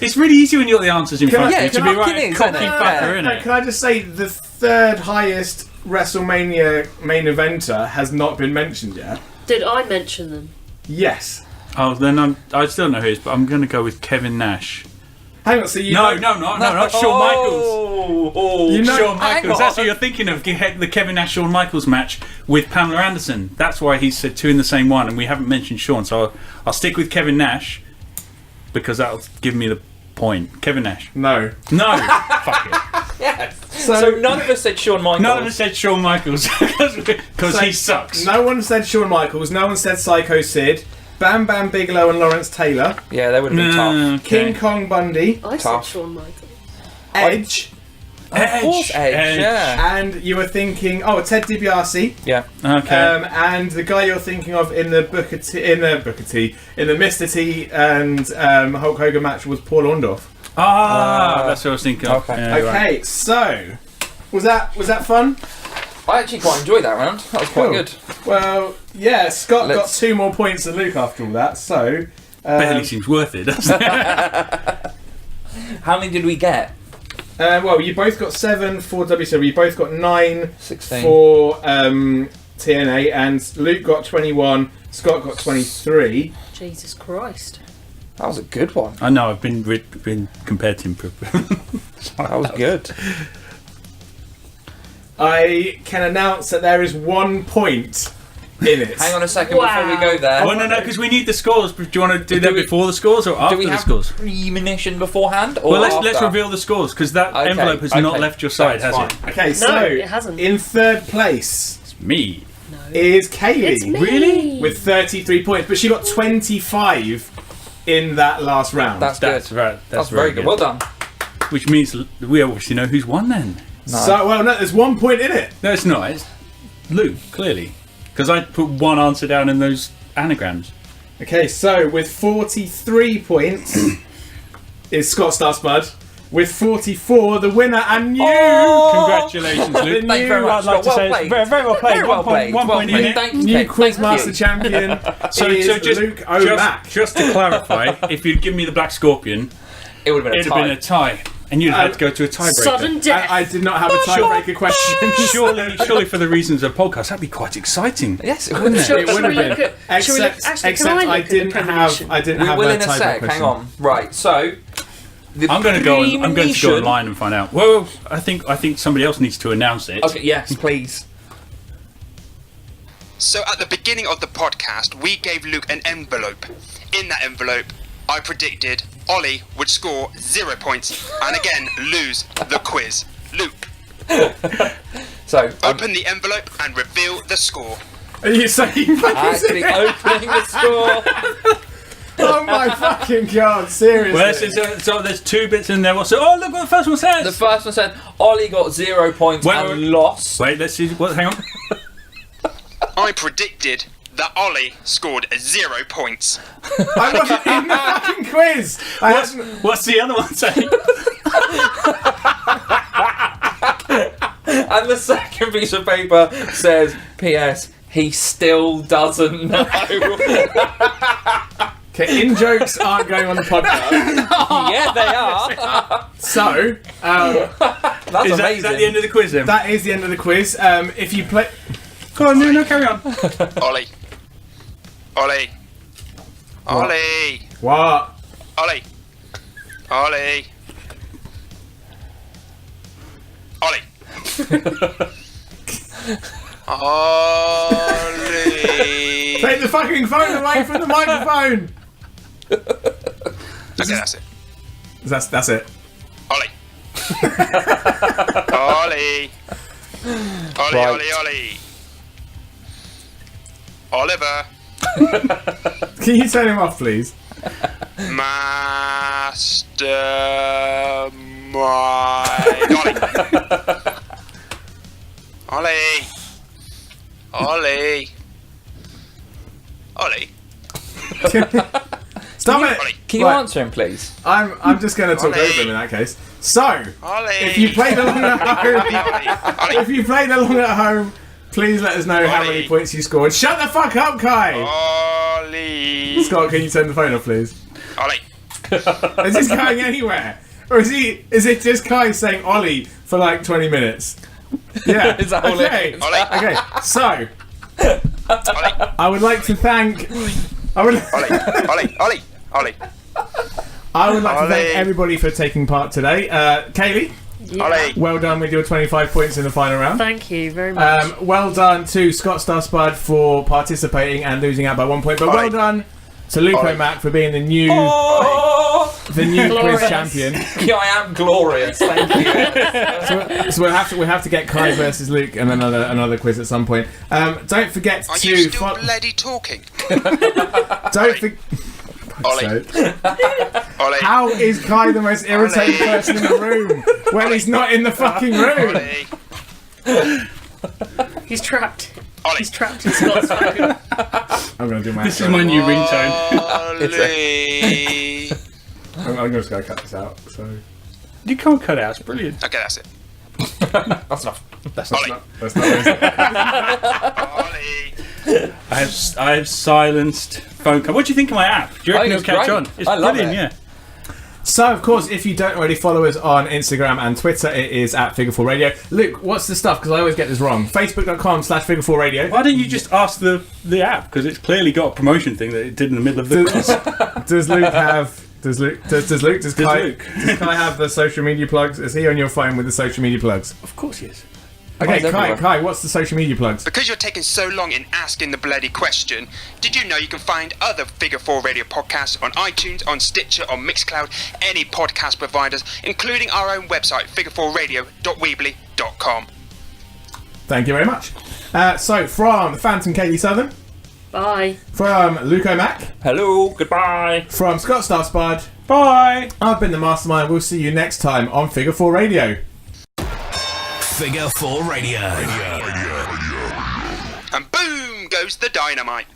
It's really easy when you got the answers in Can front I- of you. can To be I- right, is, cocky isn't it? fucker, innit? Can I just say the 3rd highest WrestleMania main eventer has not been mentioned yet? Did I mention them? Yes. Oh, then I still don't know who it is, but I'm going to go with Kevin Nash. Hang on. So you No, know, not Shawn Michaels. Oh, You know- Shawn hang Michaels. on. That's what you're thinking of. The Kevin Nash Shawn Michaels match with Pamela Anderson. That's why he said 2 in the same one, and we haven't mentioned Shawn. So I'll stick with Kevin Nash because that'll give me the point. Kevin Nash. No. No, fuck it. Yes. So none of us said Shawn Michaels. None of us said Shawn Michaels because he sucks. No one said Shawn Michaels. No one said Psycho Sid. Bam Bam Bigelow and Lawrence Taylor. Yeah, they would have been tough. Okay. King Kong Bundy. I Tough. said Shawn Michaels. Edge. Of course, Edge. Yeah. And you were thinking, Ted DiBiase. Yeah. Okay. And the guy you're thinking of in the Mr. T and Hulk Hogan match was Paul Orndorff. That's what I was thinking of. okay. Yeah, right. Okay, so was that fun? I actually quite enjoyed that round. That was quite Cool. good. Well, yeah, Scott got Let's- 2 more points than Luke after all that. So Barely seems worth it, doesn't it? How many did we get? well, you both got 7 for WCW. You both got 9 16. for TNA, and Luke got 21. Scott got 23. Jesus Christ. That was a good one. I know, I've been compared to him. That was good. I can announce that there is 1 point in it. Hang on a second before we go there. Well, no, because we need the scores. Do you want to do Do that we- before the scores or Do after we the have scores? premonition beforehand? Or Well, let's after? reveal the scores because that Okay, envelope has okay. not left your side, That's has fine. it? Okay, so it hasn't. in 3rd place It's me. is Kaylee It's me. Really? with 33 points, but she got 25 in that last round. That's That's good. right. That's very good. Well done. Which means we obviously know who's won then. So, well, no, there's 1 point in it. No, it's not. It's Luke, clearly. Because I put one answer down in those anagrams. Okay, so with 43 points is Scott Starspud. with 44, the winner and you. Congratulations, Luke. Thank you very much. I'd like to Well say played. it's very well played. Very well played. One Well point played. unit. Thank you. New Thank Quizmaster you. champion So is Luke O'Mac. just to clarify, if you'd given me the Black Scorpion, It would have been a it'd have been a tie. tie, and you'd have had to go to a tiebreaker. Sudden death. I did not have a tiebreaker question. Surely, for the reasons of podcast, that'd be quite exciting. Yes, it wouldn't Shall- it? It would have shall we been. look at- shall we look- Except, actually, can I look I at the didn't have. premonition? I didn't We have will a in a tiebreaker sec. question. Hang on. Right. So. I'm going to go premonition- online and find out. Well, I think somebody else needs to announce it. Okay. Yes, please. So at the beginning of the podcast, we gave Luke an envelope. In that envelope, I predicted Ollie would score 0 points and again lose the quiz. Luke, So. open the envelope and reveal the score. Are you saying fucking Actually serious? opening the score. Oh my fucking god! Seriously. Well, so there's two bits in there. So, oh, look what the first one says. The first one said Ollie got 0 points Wait, and wait. lost. Wait, let's see. What? Hang on. I predicted that Ollie scored 0 points. I wasn't in the fucking quiz. I hadn't- What's the other one saying? And the second piece of paper says, P.S. He still doesn't know. Okay, in jokes aren't going on the podcast. Yeah, they are. So, That's Is amazing. that the end of the quiz then? that is the end of the quiz. If you play. Go on, no, carry on. Ollie. Ollie. Ollie. What? Ollie. Ollie. Ollie. Ollie. Take the fucking phone away from the microphone! Okay, that's it. That's it. Ollie. Ollie. Ollie, Right. Ollie, Ollie. Oliver. Can you turn him off, please? Mastermind. Ollie. Ollie. Ollie. Stop it! Ollie. Can you Right. answer him, please? I'm just going to talk Ollie. over him in that case. So, Ollie. if you played along at home, Ollie. if you played along at home, please let us know how Ollie. many points you scored. Shut the fuck up, Kai! Ollie. Scott, can you turn the phone off, please? Ollie. Is this going anywhere? Or is it just Kai saying Ollie for like 20 minutes? Yeah. Is that all it okay. is? Ollie. Okay, so Ollie. I would like to thank Ollie. Ollie. Ollie. I would like to thank Ollie. everybody for taking part today. Kaylee, Yeah. Ollie. well done with your 25 points in the final round. Thank you very much. Well done to Scott Starspud for participating and losing out by 1 point, but well Ollie. done to Luke Ollie. O'Mac for being the new Oh, quiz Glorious. champion. yeah, I am glorious. Thank you. So we'll have to get Kai versus Luke and another quiz at some point. Don't forget Are to you still bloody talking? don't forget. Ollie. Ollie. How is Kai the most irritating Ollie. person in the room when he's not in the fucking room? Ollie. He's trapped. Ollie. He's trapped in Scott's phone. I'm gonna do my. This is my new ringtone. Ollie. I'm just gonna cut this out. So You can't cut it out. It's brilliant. Okay, that's it. That's enough. that's Ollie. not. That's not. Ollie. I have silenced phone call. What do you think of my app? Do you reckon I it'll think it's catch great. on? It's I love brilliant, it. yeah. So, of course, if you don't already follow us on Instagram and Twitter, it is at Figure4Radio. Luke, what's the stuff? Because I always get this wrong. Facebook.com/Figure4Radio. Why don't you just ask the app? Because it's clearly got a promotion thing that it did in the middle of the quiz. Does Luke have? Does Kai Luke. does Kai have the social media plugs? Is he on your phone with the social media plugs? Of course he is. Okay, Mine's everywhere. Kai, what's the social media plugs? Because you're taking so long in asking the bloody question, did you know you can find other Figure 4 Radio podcasts on iTunes, on Stitcher, on Mixcloud, any podcast providers, including our own website, figure4radio.weebly.com. Thank you very much. So, from Phantom Katie Southern, Bye. from Luke O'Mac, Hello. Goodbye. from Scott Starspud, Bye. I've been the Mastermind. We'll see you next time on Figure 4 Radio. Figure 4 Radio. And boom goes the dynamite.